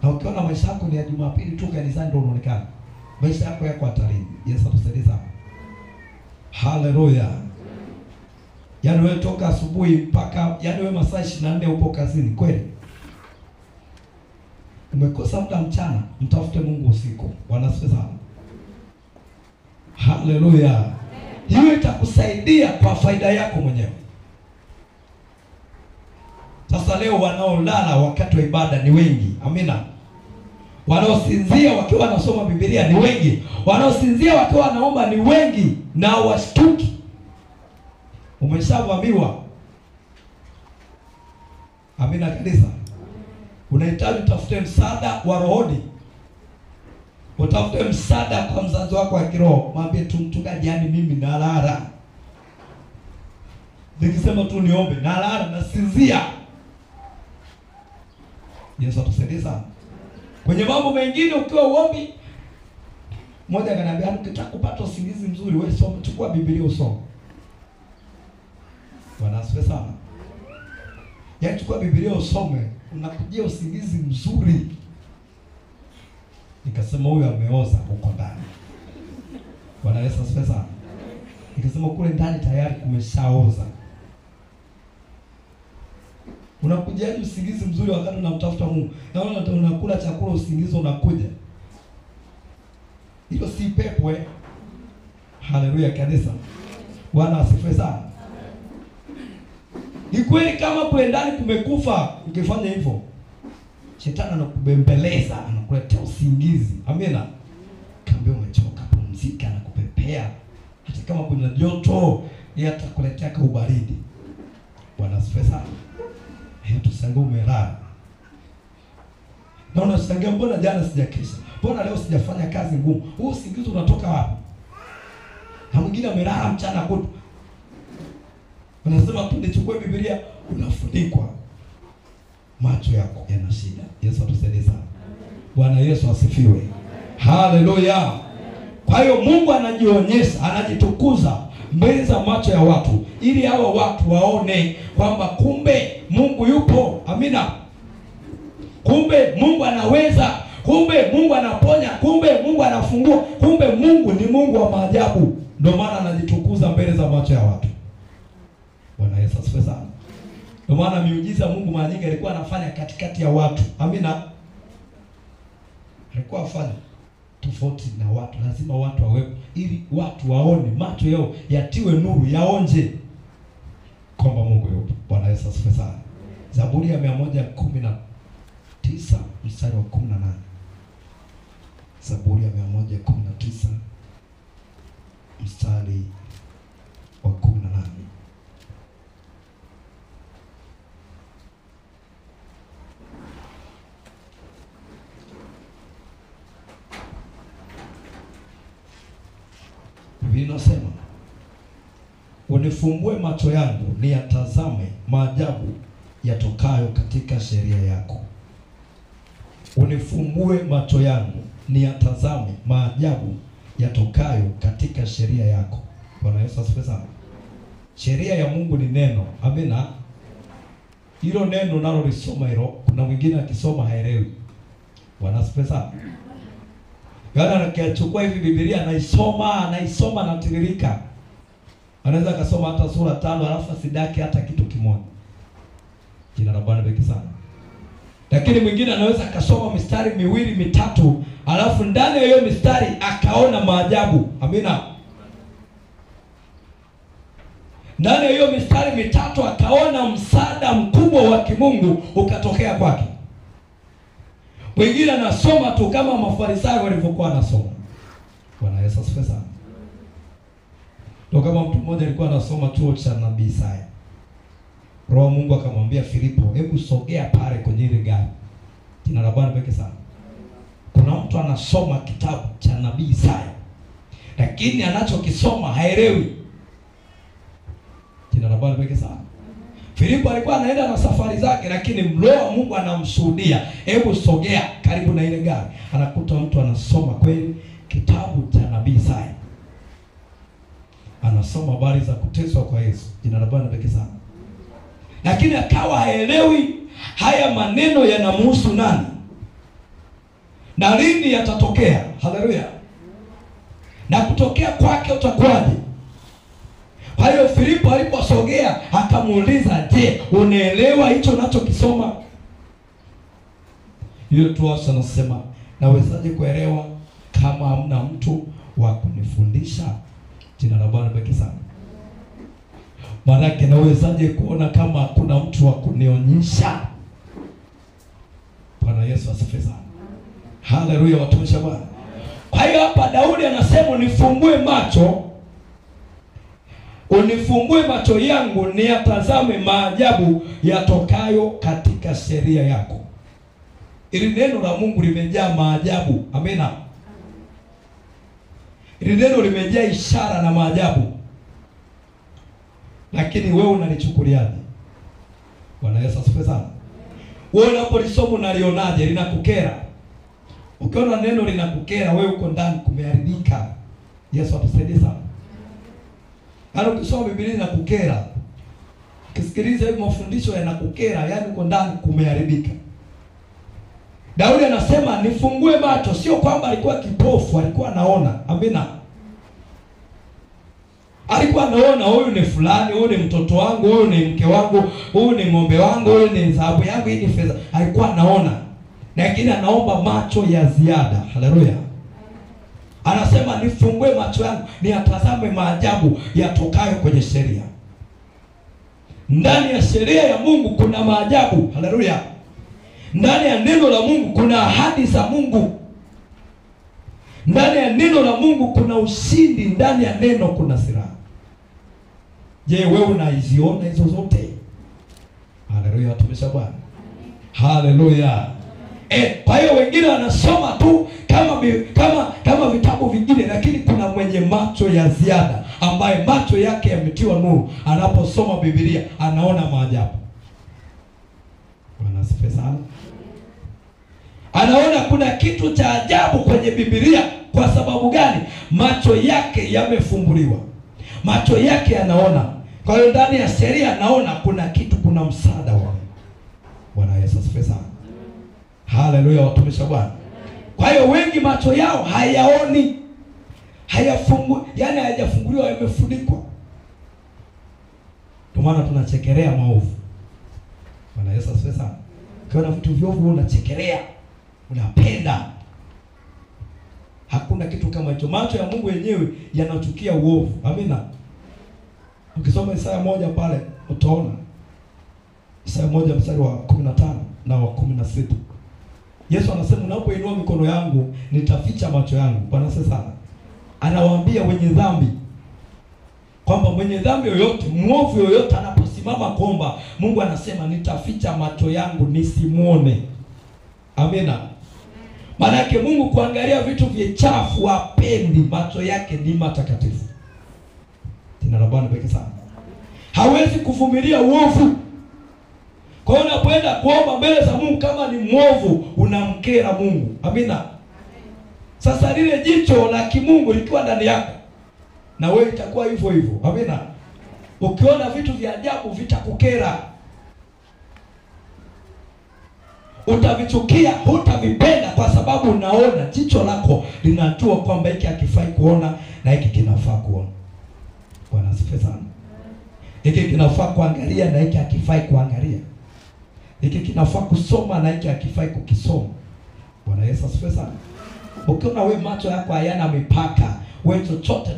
Na ukiona maisha yako ni ya Jumapili tu kanisani ndio unaonekana, maisha yako yako hatarini. Yesu atusaidie sana. Haleluya. Yaani wewe toka asubuhi mpaka yaani wewe masaa 24 upo kazini kweli? Umekosa muda mchana, mtafute Mungu usiku. Bwana asifiwe sana. Haleluya. Hiyo itakusaidia kwa faida yako mwenyewe. Sasa leo wanaolala wakati wa ibada ni wengi. Amina. Wanaosinzia wakiwa wanasoma Biblia ni wengi. Wanaosinzia wakiwa wanaomba ni wengi na washtuki. Umeshavamiwa. Amina kanisa. Unahitaji utafute msaada wa rohoni. Utafute msaada kwa mzazi wako wa kiroho. Mwambie tu mchungaji, yani mimi nalala. Nikisema tu niombe, nalala nasinzia. Yesu atusaidie sana. Kwenye mambo mengine ukiwa uombi, mmoja akaniambia ukitaka kupata usingizi mzuri wewe soma, chukua Biblia usome. Bwana asifiwe sana. Yaani chukua Biblia usome, unakujia usingizi mzuri. Nikasema huyu ameoza huko ndani. Bwana Yesu asifiwe sana. Nikasema kule ndani tayari kumeshaoza. Unakujaje usingizi mzuri wakati unamtafuta Mungu? Naona unakula chakula usingizi unakuja. Hilo si pepo. Haleluya kanisa. Bwana asifiwe sana. Ni kweli kama kule ndani kumekufa, ukifanya hivyo Shetani anakubembeleza, anakuletea usingizi. Amina. Kaambia umechoka, pumzika, na kupepea. Hata kama kuna joto, yeye atakuletea ka ubaridi. Bwana asifiwe sana. Tusangue umelala. Na unashangaa mbona jana sijakesha? Mbona leo sijafanya kazi ngumu? Huu usingizi unatoka wapi? Na mwingine amelala mchana kutwa. Unasema tu nichukue Biblia, unafunikwa. Macho yako yana shida. Yesu atusaidie sana. Bwana Yesu asifiwe. Haleluya. Kwa hiyo Mungu anajionyesha, anajitukuza mbele za macho ya watu ili hawa watu waone kwamba kumbe Mungu yupo. Amina. Kumbe Mungu anaweza, kumbe Mungu anaponya, kumbe Mungu anafungua, kumbe Mungu ni Mungu wa maajabu. Ndio maana anajitukuza mbele za macho ya watu. Bwana Yesu asifiwe sana. Ndio maana miujiza Mungu mara nyingi alikuwa anafanya katikati ya watu. Amina. Alikuwa afanya tofauti na watu, lazima watu wawepo ili watu waone, macho yao yatiwe nuru, yaonje kwamba Mungu yupo. Bwana Yesu asifiwe sana. Zaburi ya 119 mstari wa 18. Zaburi ya 119 mstari wa 18. Vinasema, unifumbue macho yangu niyatazame maajabu yatokayo katika sheria yako. Unifumbue macho yangu niyatazame maajabu yatokayo katika sheria yako. Bwana Yesu asifiwe sana. Sheria ya Mungu ni neno. Amina. Hilo neno nalo lisoma hilo, kuna mwingine akisoma haelewi. Bwana asifiwe sana. Yaani akichukua hivi Biblia anaisoma na tiririka. Anaweza akasoma hata sura 5 alafu asidaki hata kitu kimoja. Jina la Bwana beki sana. Lakini mwingine anaweza akasoma mistari 2 3 alafu ndani ya hiyo mistari akaona maajabu. Amina. Ndani ya hiyo mistari 3 akaona msaada mkubwa wa kimungu ukatokea kwake. Mwingine anasoma tu kama Mafarisayo walivyokuwa wanasoma. Bwana Yesu asifiwe sana. Ndio kama mtu mmoja alikuwa anasoma chuo cha nabii Isaya. Roho Mungu akamwambia Filipo, hebu sogea pale kwenye ile gari. Jina la Bwana beki sana. Kuna mtu anasoma kitabu cha nabii Isaya, lakini anachokisoma haelewi. Jina la Bwana beki sana. Filipo alikuwa anaenda na safari zake, lakini Roho Mungu anamshuhudia, hebu sogea karibu na ile gari. Anakuta mtu anasoma kweli kitabu cha nabii Isaya. Anasoma habari za kuteswa kwa Yesu. Jina la Bwana beki sana. Lakini akawa haelewi haya maneno yanamhusu nani na lini yatatokea. Haleluya. Na kutokea kwake utakuwaje? Kwa hiyo Filipo aliposogea akamuuliza, je, unaelewa hicho unachokisoma? Yule tu hasa anasema, nawezaje kuelewa kama hamna mtu wa kunifundisha? Jina la Bwana beki sana. Maanake nawezaje kuona kama hakuna mtu wa kunionyesha? Bwana Yesu asifiwe sana. Haleluya, watumishi wa Bwana. Kwa hiyo hapa Daudi anasema, unifungue macho, unifungue macho yangu niyatazame maajabu yatokayo katika sheria yako. Ili neno la Mungu limejaa maajabu. Amina. Ili neno limejaa ishara na maajabu. Lakini wewe unalichukuliaje? Bwana Yesu asifiwe sana. Wewe unapolisoma unalionaje? Linakukera? Ukiona neno linakukera, wewe uko ndani kumeharibika. Yesu atusaidie sana. Hata ukisoma Biblia inakukera, ukisikiliza hiyo mafundisho yanakukera, yani uko ndani kumeharibika. Daudi anasema nifungue macho, sio kwamba alikuwa kipofu, alikuwa anaona. Amina. Alikuwa anaona, huyu ni fulani, huyu ni mtoto wangu, huyu ni mke wangu, huyu ni ng'ombe wangu, huyu ni dhahabu yangu, hii ni fedha. Alikuwa anaona. Lakini anaomba macho ya ziada. Haleluya. Anasema nifungue macho yangu niyatazame maajabu yatokayo kwenye sheria. Ndani ya sheria ya Mungu kuna maajabu. Haleluya. Ndani ya neno la Mungu kuna ahadi za Mungu. Ndani ya neno la Mungu kuna ushindi, ndani ya neno kuna silaha. Je, wewe unaiziona hizo zote? Haleluya, watumishi wa Bwana. Haleluya. Kwa hiyo wengine wanasoma tu kama vitabu vingine, lakini kuna mwenye macho ya ziada ambaye macho yake yametiwa nuru, anaposoma Biblia anaona maajabu. Bwana asifiwe sana. Anaona kuna kitu cha ajabu kwenye Biblia. Kwa sababu gani? Macho yake yamefumbuliwa. Macho yake yanaona. Kwa hiyo ndani ya sheria anaona kuna kitu, kuna msaada wa. Bwana Yesu asifiwe sana. Haleluya, watumishi wa Bwana. Kwa hiyo wengi macho yao hayaoni. Hayajafunguliwa, yamefunikwa. Kwa maana tunachekelea maovu. Bwana Yesu asifiwe sana. Ukiona vitu viovu unachekelea, unapenda. Hakuna kitu kama hicho. Macho ya Mungu yenyewe yanachukia uovu. Amina. Ukisoma Isaya 1 pale utaona. Isaya 1 mstari wa 15 na wa 16. Yesu anasema unapoinua mikono yangu nitaficha macho yangu. Bwana sana. Anawaambia wenye dhambi kwamba mwenye dhambi yoyote, mwovu yoyote anaposimama kuomba, Mungu anasema nitaficha macho yangu nisimuone. Amina. Maana yake Mungu kuangalia vitu vichafu hapendi, macho yake ni matakatifu. Jina la Bwana pekee sana. Hawezi kuvumilia uovu. Kwa hiyo unapoenda kuomba mbele za Mungu kama ni mwovu, unamkera Mungu. Amina. Sasa lile jicho la kimungu likiwa ndani yako, na wewe itakuwa hivyo hivyo. Amina. Ukiona vitu vya ajabu vitakukera, utavichukia, hutavipenda, kwa sababu unaona jicho lako linajua kwamba hiki hakifai kuona na hiki kinafaa kuona. Bwana asifiwe sana. Hiki kinafaa kuangalia na hiki hakifai kuangalia. Hiki kinafaa kusoma na hiki hakifai kukisoma. Bwana Yesu asifiwe sana. Ukiona wewe macho yako hayana mipaka, wewe chochote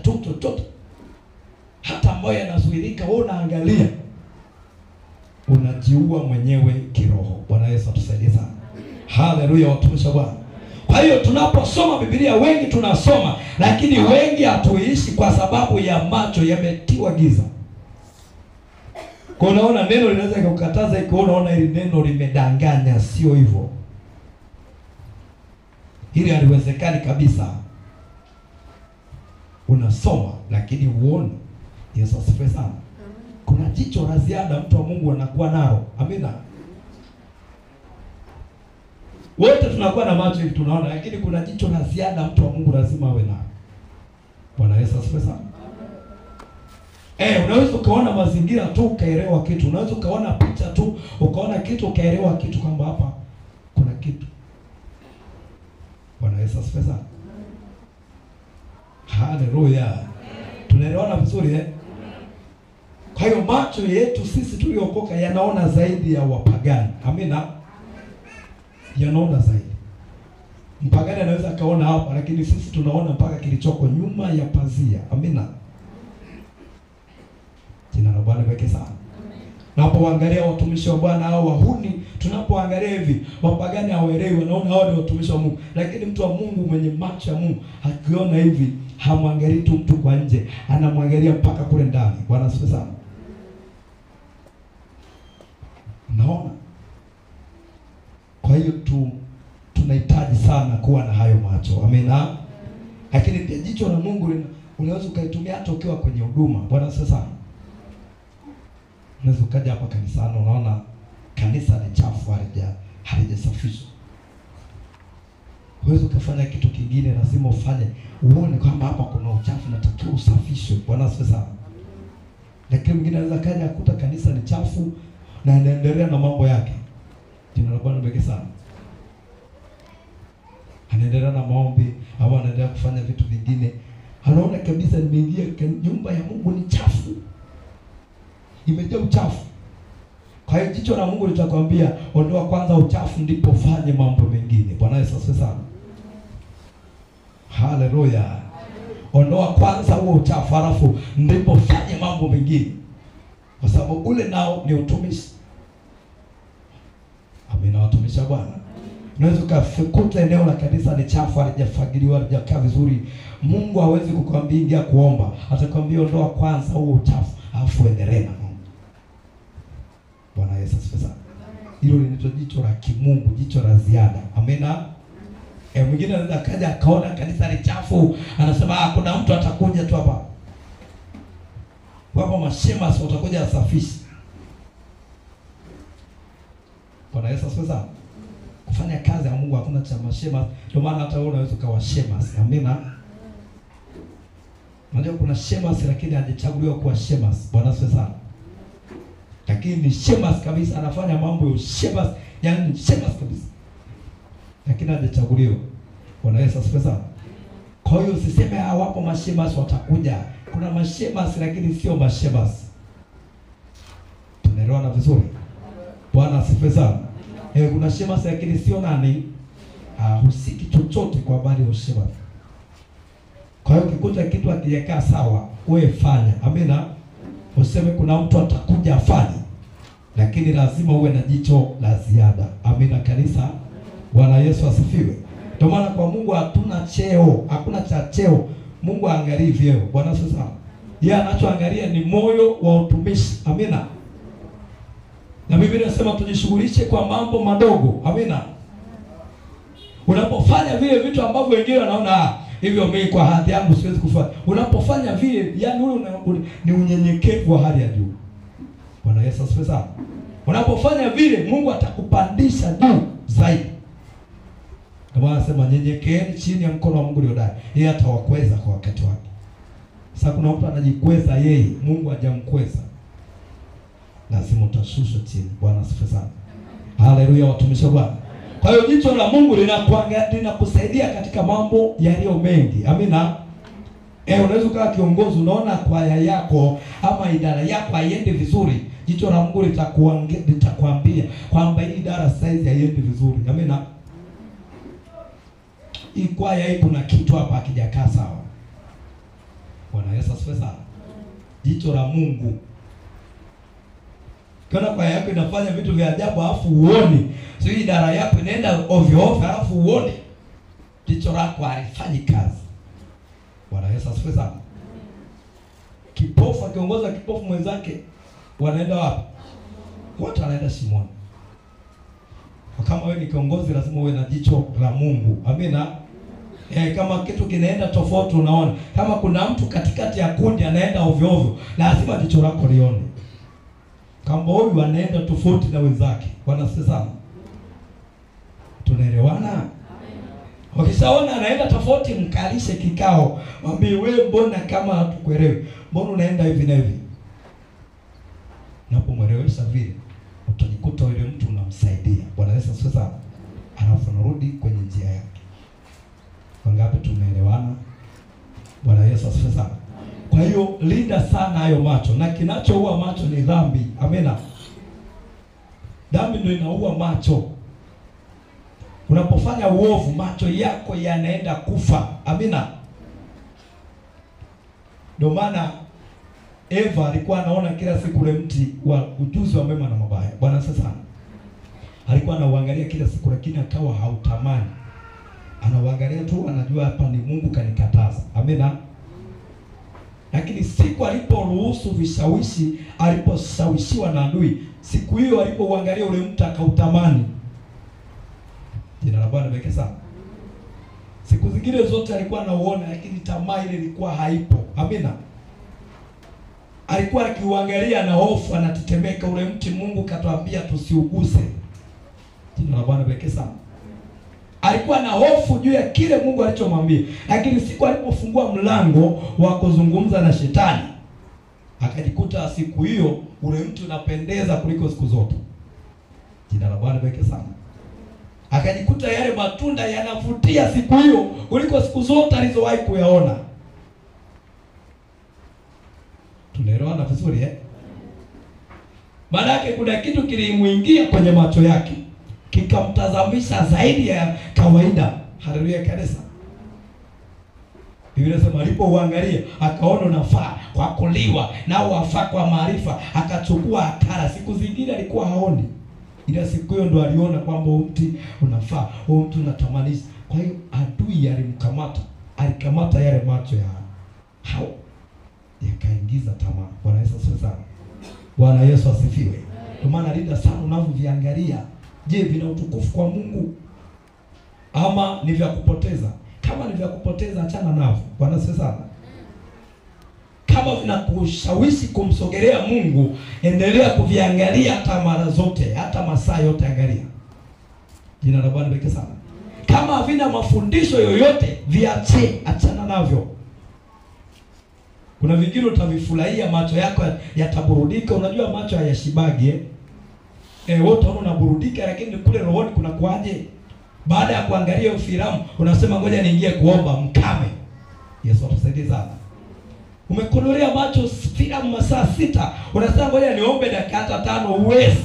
hata moyo yanazuilika, wewe unaangalia, unajiua mwenyewe kiroho. Bwana Yesu atusaidie sana. Haleluya, watumishi wa Bwana. Kwa hiyo tunaposoma Biblia, wengi tunasoma, lakini wengi hatuishi kwa sababu ya macho yametiwa giza. Kwa unaona neno linaweza kukataza, iko unaona hili neno limedanganya, sio hivyo. Hili haliwezekani kabisa. Unasoma lakini uone. Yesu asifiwe sana. Kuna jicho la ziada mtu wa Mungu anakuwa nalo. Amina. Wote tunakuwa na macho hivi tunaona, lakini kuna jicho la ziada mtu wa Mungu lazima awe nalo. Bwana Yesu asifiwe sana. Unaweza ukaona mazingira tu ukaelewa kitu. Unaweza ukaona picha tu ukaona kitu ukaelewa kitu, kwamba hapa kuna kitu. Bwana Yesu asifiwe sana. Haleluya. Tunaelewana vizuri Kwa hiyo macho yetu sisi tuliokoka yanaona zaidi ya wapagani. Amina. Yanaona zaidi. Mpagani anaweza kaona hapa, lakini sisi tunaona mpaka kilichoko nyuma ya pazia. Amina. Jina la Bwana weke sana. Napoangalia watumishi wa Bwana au wahuni, tunapoangalia hivi, wapagani hawaelewi, wanaona hao ni watumishi wa Mungu. Lakini mtu wa Mungu mwenye macho ya Mungu akiona hivi, hamwangalii tu mtu kwa nje, anamwangalia mpaka kule ndani. Bwana asifiwe sana. Naona. Kwa hiyo tunahitaji sana kuwa na hayo macho. Amina. Lakini pia jicho la Mungu unaweza ukaitumia hata ukiwa kwenye huduma. Bwana asifiwe sana. Unaweza ukaja hapa kanisani, unaona kanisa ni chafu, halijasafishwa. Unaweza ukafanya kitu kingine, lazima ufanye uone kwamba hapa kuna uchafu, natakiwa usafishwe. Bwana asifiwe sana. Lakini mwingine anaweza kaja akuta kanisa ni chafu na anaendelea na mambo yake. Jina la Bwana libarikiwe sana. Anaendelea na maombi au anaendelea kufanya vitu vingine. Anaona kabisa nimeingia nyumba ya Mungu ni chafu. Imejaa uchafu. Kwa hiyo jicho la Mungu litakwambia ondoa kwanza uchafu ndipo fanye mambo mengine. Bwana Yesu asifiwe sana. Haleluya. Ondoa kwanza huo uchafu, halafu ndipo fanye mambo mengine. Kwa sababu ule nao ni utumishi. Amina, watumishi wa Bwana. Unaweza kukuta eneo la kanisa ni chafu, halijafagiliwa, halijakaa vizuri. Mungu hawezi kukwambia ingia kuomba. Atakwambia ondoa kwanza huo uchafu, alafu endelee na Mungu. Bwana Yesu asifiwe sana. Hilo linaitwa jicho la kimungu, jicho la ziada. Amina. Mwingine anaweza kaja akaona kanisa ni chafu, anasema kuna mtu atakuja tu hapa. Wapo mashemasi watakuja asafishe. Bwana Yesu asifiwe sana. Kufanya kazi ya Mungu hakuna cha mashemasi. Ndio maana hata wewe unaweza kuwa shemasi. Amina. Unajua kuna shemasi lakini hajachaguliwa kuwa shemasi. Bwana asifiwe sana. Lakini ni shemasi kabisa, anafanya mambo ya shemasi, yani ni shemasi kabisa. Lakini hajachaguliwa. Bwana Yesu asifiwe sana. Kwa hiyo usiseme wapo mashemasi watakuja. Kuna mashemasi lakini sio mashemasi. Tunaelewana vizuri? Bwana asifiwe sana. Kuna shemasi lakini sio nani? Husiki chochote kwa habari ya shemasi. Kwa hiyo ukikuta kitu hakijakaa sawa, wewe fanya. Amina. Useme kuna mtu atakuja afanye. Lakini lazima uwe na jicho la ziada. Amina kanisa. Bwana Yesu asifiwe. Ndio maana kwa Mungu hatuna cheo, hakuna cha cheo. Mungu haangalii vyeo. Bwana asifiwe sana. Yeye anachoangalia ni moyo wa utumishi. Amina. Na Biblia inasema tujishughulishe kwa mambo madogo. Amina. Unapofanya vile vitu ambavyo wengine wanaona hivyo mimi kwa hadhi yangu siwezi kufanya. Unapofanya vile, yani ule ni unyenyekevu wa hali ya juu. Bwana Yesu asifiwe sana. Unapofanya vile Mungu atakupandisha juu zaidi. Ndio anasema nyenyekeeni chini ya mkono wa Mungu aliodai, yeye atawakweza kwa wakati wake. Sasa kuna mtu anajikweza yeye, Mungu hajamkweza. Lazima utashushwa chini. Bwana asifiwe sana. Haleluya, watumishi wa Bwana. Kwa hiyo jicho la Mungu linakusaidia katika mambo yaliyo mengi. Amina. Unaweza kuwa kiongozi, unaona kwaya yako ama idara yako haiendi vizuri, jicho la Mungu litakwambia kwamba hii idara saizi haiendi vizuri. Amina. Hii kwaya hii kuna kitu hapa hakijakaa sawa. Bwana Yesu asifiwe sana. Jicho la Mungu. Kana kwaya yako inafanya vitu vya ajabu alafu uone, sio idara yako inaenda ovyo ovyo alafu uone, jicho lako halifanyi kazi. Bwana Yesu asifiwe sana. Kipofu akiongoza kipofu mwenzake, wanaenda wapi? Wote wanaenda shimoni. Kama wewe ni kiongozi, lazima uwe na jicho la Mungu. Amina. Kama kitu kinaenda tofauti unaona. Kama kuna mtu katikati ya kundi anaenda ovyo ovyo, lazima jicho lako lione. Kama huyu anaenda tofauti na wenzake. Bwana asifiwe sana. Tunaelewana? Amen. Ukishaona anaenda tofauti, mkalishe kikao. Mwambie wewe, mbona kama hatukuelewi? Mbona unaenda hivi na hivi? Unapomwelewesha vile, utajikuta yule mtu unamsaidia. Bwana Yesu asifiwe sana. Alafu narudi kwenye njia yake. Wangapi tumeelewana? Bwana Yesu asifiwe sana. Kwa hiyo linda sana hayo macho, na kinachoua macho ni dhambi. Amina. Dhambi ndio inaua macho. Unapofanya uovu, macho yako yanaenda kufa. Amina. Ndio maana Eva alikuwa anaona kila siku ule mti wa ujuzi wa mema na mabaya. Bwana sasa alikuwa anauangalia kila siku, lakini akawa hautamani. Anauangalia tu, anajua hapa ni Mungu kanikataza. Amina. Lakini siku aliporuhusu vishawishi, aliposhawishiwa na adui, siku hiyo alipouangalia ule mti akautamani. Jina la Bwana beke sana. Siku zingine zote alikuwa anauona, lakini tamaa ile ilikuwa haipo. Amina. Alikuwa akiuangalia na hofu, anatetemeka ule mti. Mungu katuambia tusiuguse. Jina la Bwana beke sana. Alikuwa na hofu juu ya kile Mungu alichomwambia, lakini siku alipofungua mlango wa kuzungumza na shetani, akajikuta siku hiyo ule mti unapendeza kuliko siku zote. Jina la Bwana beke sana. Akajikuta yale matunda yanavutia siku hiyo kuliko siku zote alizowahi kuyaona. Tunaelewana vizuri Maana yake kuna kitu kilimuingia kwenye macho yake, kikamtazamisha zaidi ya kawaida. Haleluya kanisa. Biblia inasema alipouangalia akaona unafaa kwa kuliwa na wafaa kwa maarifa, akachukua akala. Siku zingine alikuwa haoni, ila siku hiyo ndo aliona kwamba mti unafaa, mtu unatamanisha. Kwa hiyo adui alimkamata, alikamata yale macho ya hao, yakaingiza tamaa. Bwana Yesu asifiwe sana. Bwana Yesu asifiwe. Kwa maana linda sana unavyoviangalia. Je, vina utukufu kwa Mungu ama ni vya kupoteza? Kama ni vya kupoteza, achana navyo. Bwana asifiwe sana. Kama vinakushawishi kumsogelea Mungu, endelea kuviangalia hata mara zote, hata masaa yote angalia. Jina la Bwana beke sana. Kama havina mafundisho yoyote, viache, achana navyo. Kuna vingine utavifurahia, macho yako yataburudika. Unajua macho hayashibagi wote unaburudika, lakini kule rohoni kuna kuaje? Baada ya kuangalia filamu unasema ngoja niingie kuomba, mkame. Yesu atusaidie sana. Umekolorea macho filamu masaa 6, unasema ngoja niombe dakika hata 5, uwezi.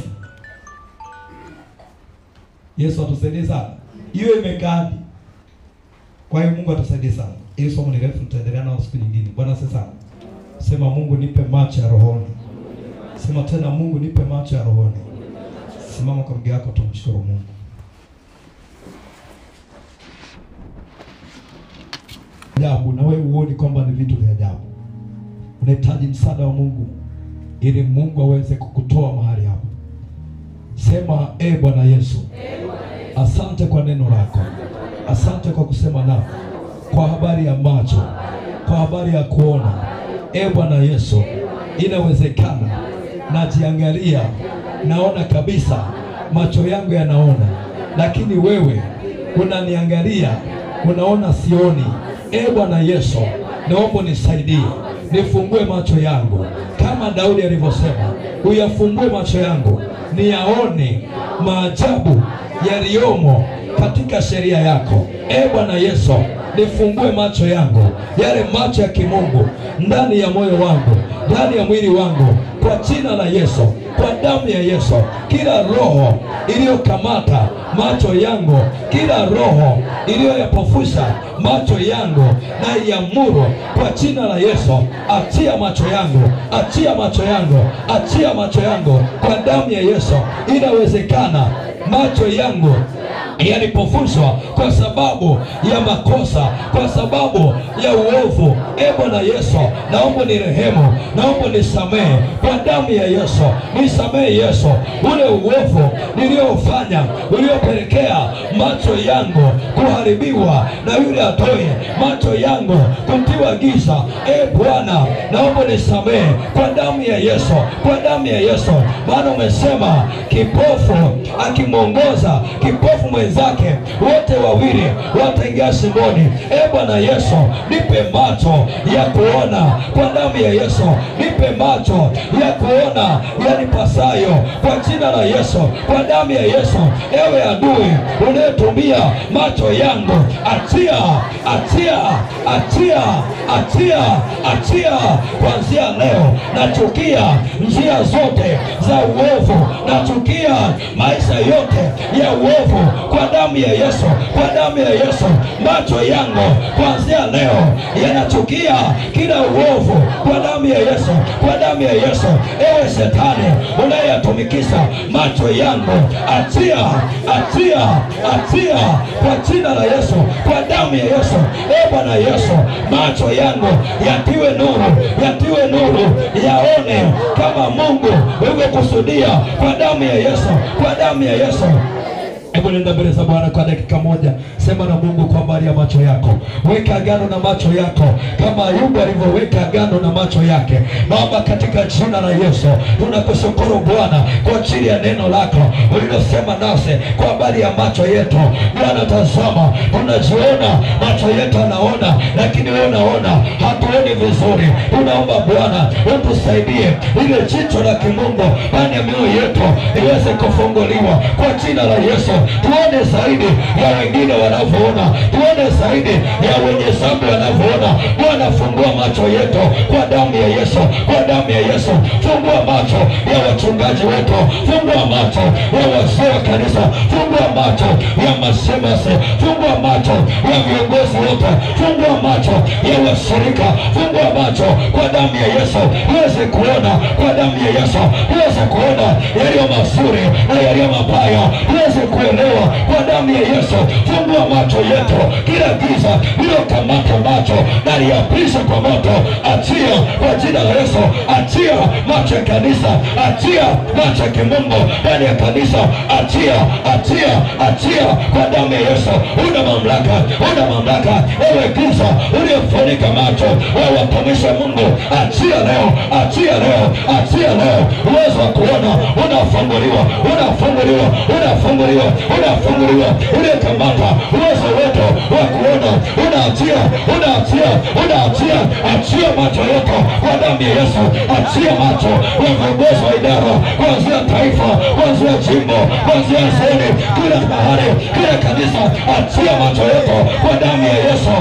Yesu atusaidie sana. Hiyo imekaa. Kwa hiyo Mungu atusaidie sana. Ili somo ni refu, tutaendelea nao siku nyingine. Bwana sasa. Sema Mungu nipe macho ya rohoni. Sema tena Mungu nipe macho ya rohoni. Simama kwa miguu yako, tumshukuru Mungu. Ajabu, na wewe uone kwamba ni vitu vya ajabu. Unahitaji msaada wa Mungu ili Mungu aweze kukutoa mahali hapo. Sema Bwana Yesu, asante kwa neno lako. Asante kwa kusema nao kwa habari ya macho, kwa habari ya kuona. Bwana Yesu, inawezekana najiangalia, naona kabisa, macho yangu yanaona, lakini wewe unaniangalia, unaona sioni. Bwana Yesu, naomba nisaidie, nifungue macho yangu kama Daudi alivyosema, uyafungue macho yangu niyaone maajabu yaliyomo katika sheria yako. Bwana Yesu, nifungue macho yangu, yale macho ya kimungu ndani ya moyo wangu, ndani ya mwili wangu, kwa jina la Yesu, kwa damu ya Yesu. Kila roho iliyokamata macho yangu, kila roho iliyoyapofusha macho yangu, na iamuru kwa jina la Yesu, achia macho yangu, achia macho yangu, achia macho yangu kwa damu ya Yesu. Inawezekana macho yangu yalipofushwa kwa sababu ya makosa, kwa sababu ya uovu. Bwana Yesu, naomba nirehemu, naomba nisamehe kwa damu ya Yesu. Nisamehe Yesu, ule uovu niliofanya uliopelekea macho yangu kuharibiwa na yule adui, macho yangu kutiwa giza. Bwana, naomba nisamehe kwa damu ya Yesu, kwa damu ya Yesu. Maana umesema kipofu akimwongoza kipofu mwenzake, wote wawili wataingia shimoni. Bwana Yesu, nipe macho ya kuona kwa damu ya Yesu, nipe macho ya kuona yanipasayo kwa jina la Yesu, kwa damu ya Yesu. Ewe adui unayetumia macho yangu, achia, achia, achia, achia, achia kuanzia leo. Nachukia njia zote za uovu, nachukia maisha yote ya uovu kwa damu ya Yesu, kwa damu ya Yesu. Macho yangu kuanzia leo yanachukia kila uovu kwa damu ya Yesu, kwa damu ya Yesu. Ewe shetani unayeyatumikisha macho yangu, achia, achia, achia kwa jina la Yesu, kwa damu ya Yesu. Bwana Yesu, macho yangu yatiwe nuru, yatiwe nuru, yaone kama Mungu ulivyokusudia kwa damu ya Yesu, kwa damu ya Yesu. Hebu nenda mbele za Bwana kwa dakika moja. Sema na Mungu kwa habari ya macho yako. Weka agano na macho yako kama Ayubu alivyoweka agano na macho yake. Baba, katika jina la Yesu tunakushukuru Bwana kwa ajili ya neno lako ulilosema nasi kwa habari ya macho yetu. Bwana, tazama, tunajiona macho yetu anaona, lakini wewe unaona hatuoni vizuri. Tunaomba Bwana utusaidie ile jicho la kimungu ndani ya mioyo yetu iweze kufunguliwa kwa jina la Yesu. Tuone zaidi ya wengine wanavyoona, tuone zaidi ya wenye dhambi wanavyoona. Bwana, fungua macho yetu kwa damu ya Yesu, kwa damu ya Yesu. Fungua macho ya wachungaji wetu, fungua macho ya wazee wa kanisa, fungua macho ya mashemasi, fungua macho ya viongozi wote, fungua macho ya washirika, fungua macho kwa damu ya Yesu. Tuweze kuona kwa damu ya Yesu, tuweze kuona yaliyo mazuri na yaliyo mabaya, tuweze kuelewa kwa damu ya Yesu. Fungua macho yetu, kila giza lilokamata macho na liyapishe kwa moto. Achia kwa jina la Yesu, achia macho ya kanisa, achia macho ya kimungu ndani ya kanisa, achia, achia, achia kwa damu ya Yesu. Una mamlaka, una mamlaka. Ewe giza uliofunika macho wewe watumishi wa Mungu, achia leo, achia leo, achia leo. Uwezo wa kuona unafunguliwa, unafunguliwa, unafunguliwa, unafunguliwa. Uliyekamata uwezo wetu wa kuona unaachia, unaachia, unaachia. Achia macho yetu kwa damu ya Yesu. Achia macho ya viongozi wa idara, kuanzia taifa, kuanzia jimbo, kuanzia zoni, kila mahali, kila kanisa. Achia macho yetu kwa damu ya Yesu,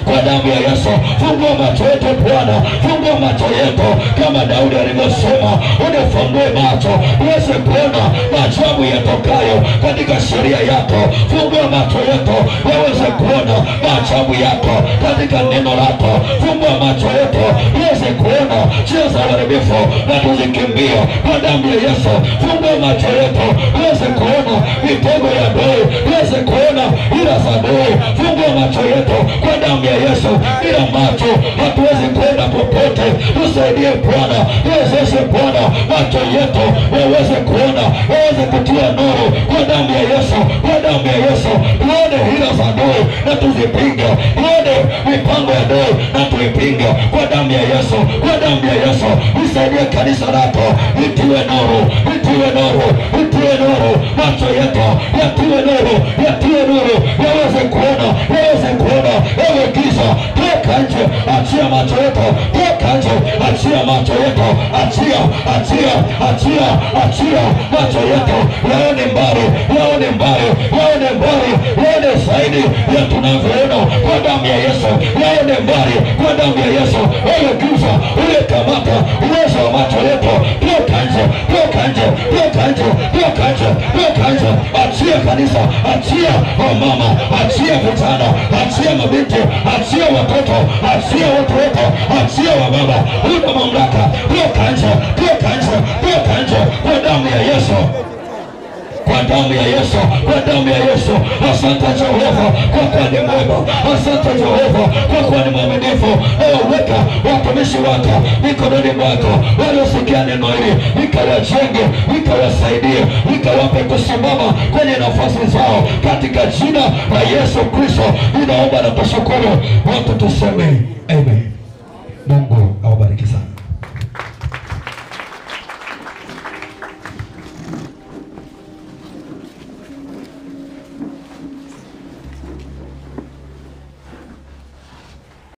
kwa damu ya Yesu. Fungua macho yetu Bwana, fungua macho yetu kama Daudi alivyosema, unifungue macho uweze kuona maajabu yatokayo katika sheria yako. Fungua macho yetu uweze kuona maajabu yako katika neno lako. Fungua macho yetu uweze kuona njia za uharibifu na tuzikimbia kwa damu ya Yesu. Fungua macho yetu uweze kuona mitego ya adui, uweze kuona ila za adui. Fungua macho yetu kwa damu ya Yesu. Bila macho hatuwezi kwenda popote. Tusaidie Bwana, tuwezeshe Bwana macho yetu waweze kuona, waweze kutia nuru kwa damu ya Yesu, kwa damu ya Yesu. Tuone hila za adui na tuzipinga, tuone mipango ya adui na tuipinga kwa damu ya Yesu, kwa damu ya Yesu. Tusaidie kanisa lako litiwe nuru, litiwe nuru, litiwe nuru. Macho yetu yatiwe nuru, yatiwe nuru. nuru waweze kuona, waweze kuona. Ewe giza, toka nje, achia macho yetu, toka nje, achia macho yetu, achia macho yetu, yaone mbali, yaone mbali, yaone mbali, yaone zaidi ya tunavyoona kwa damu ya Yesu, yaone mbali kwa damu ya Yesu. Ewe giza, uliyekamata uwezo wa macho yetu, toka nje, toka nje, toka nje, toka nje, toka nje. Achia kanisa, achia wamama, achia vijana, achia mabinti, achia watoto, achia watu wote, achia wababa. Una mamlaka, toka nje, toka nje, toka nje kwa damu ya Yesu, kwa damu ya Yesu, kwa damu ya Yesu. Asante Jehova kwa kuwa ni mwema, asante Jehova kwa kuwa ni mwaminifu. Weka watumishi wako mikononi mwako, waliosikia neno hili, nikawajenge, nikawasaidie, nikawape kusimama kwenye nafasi zao katika jina la Yesu Kristo. Ninaomba na kushukuru, wote tuseme amen. Mungu awabariki sana.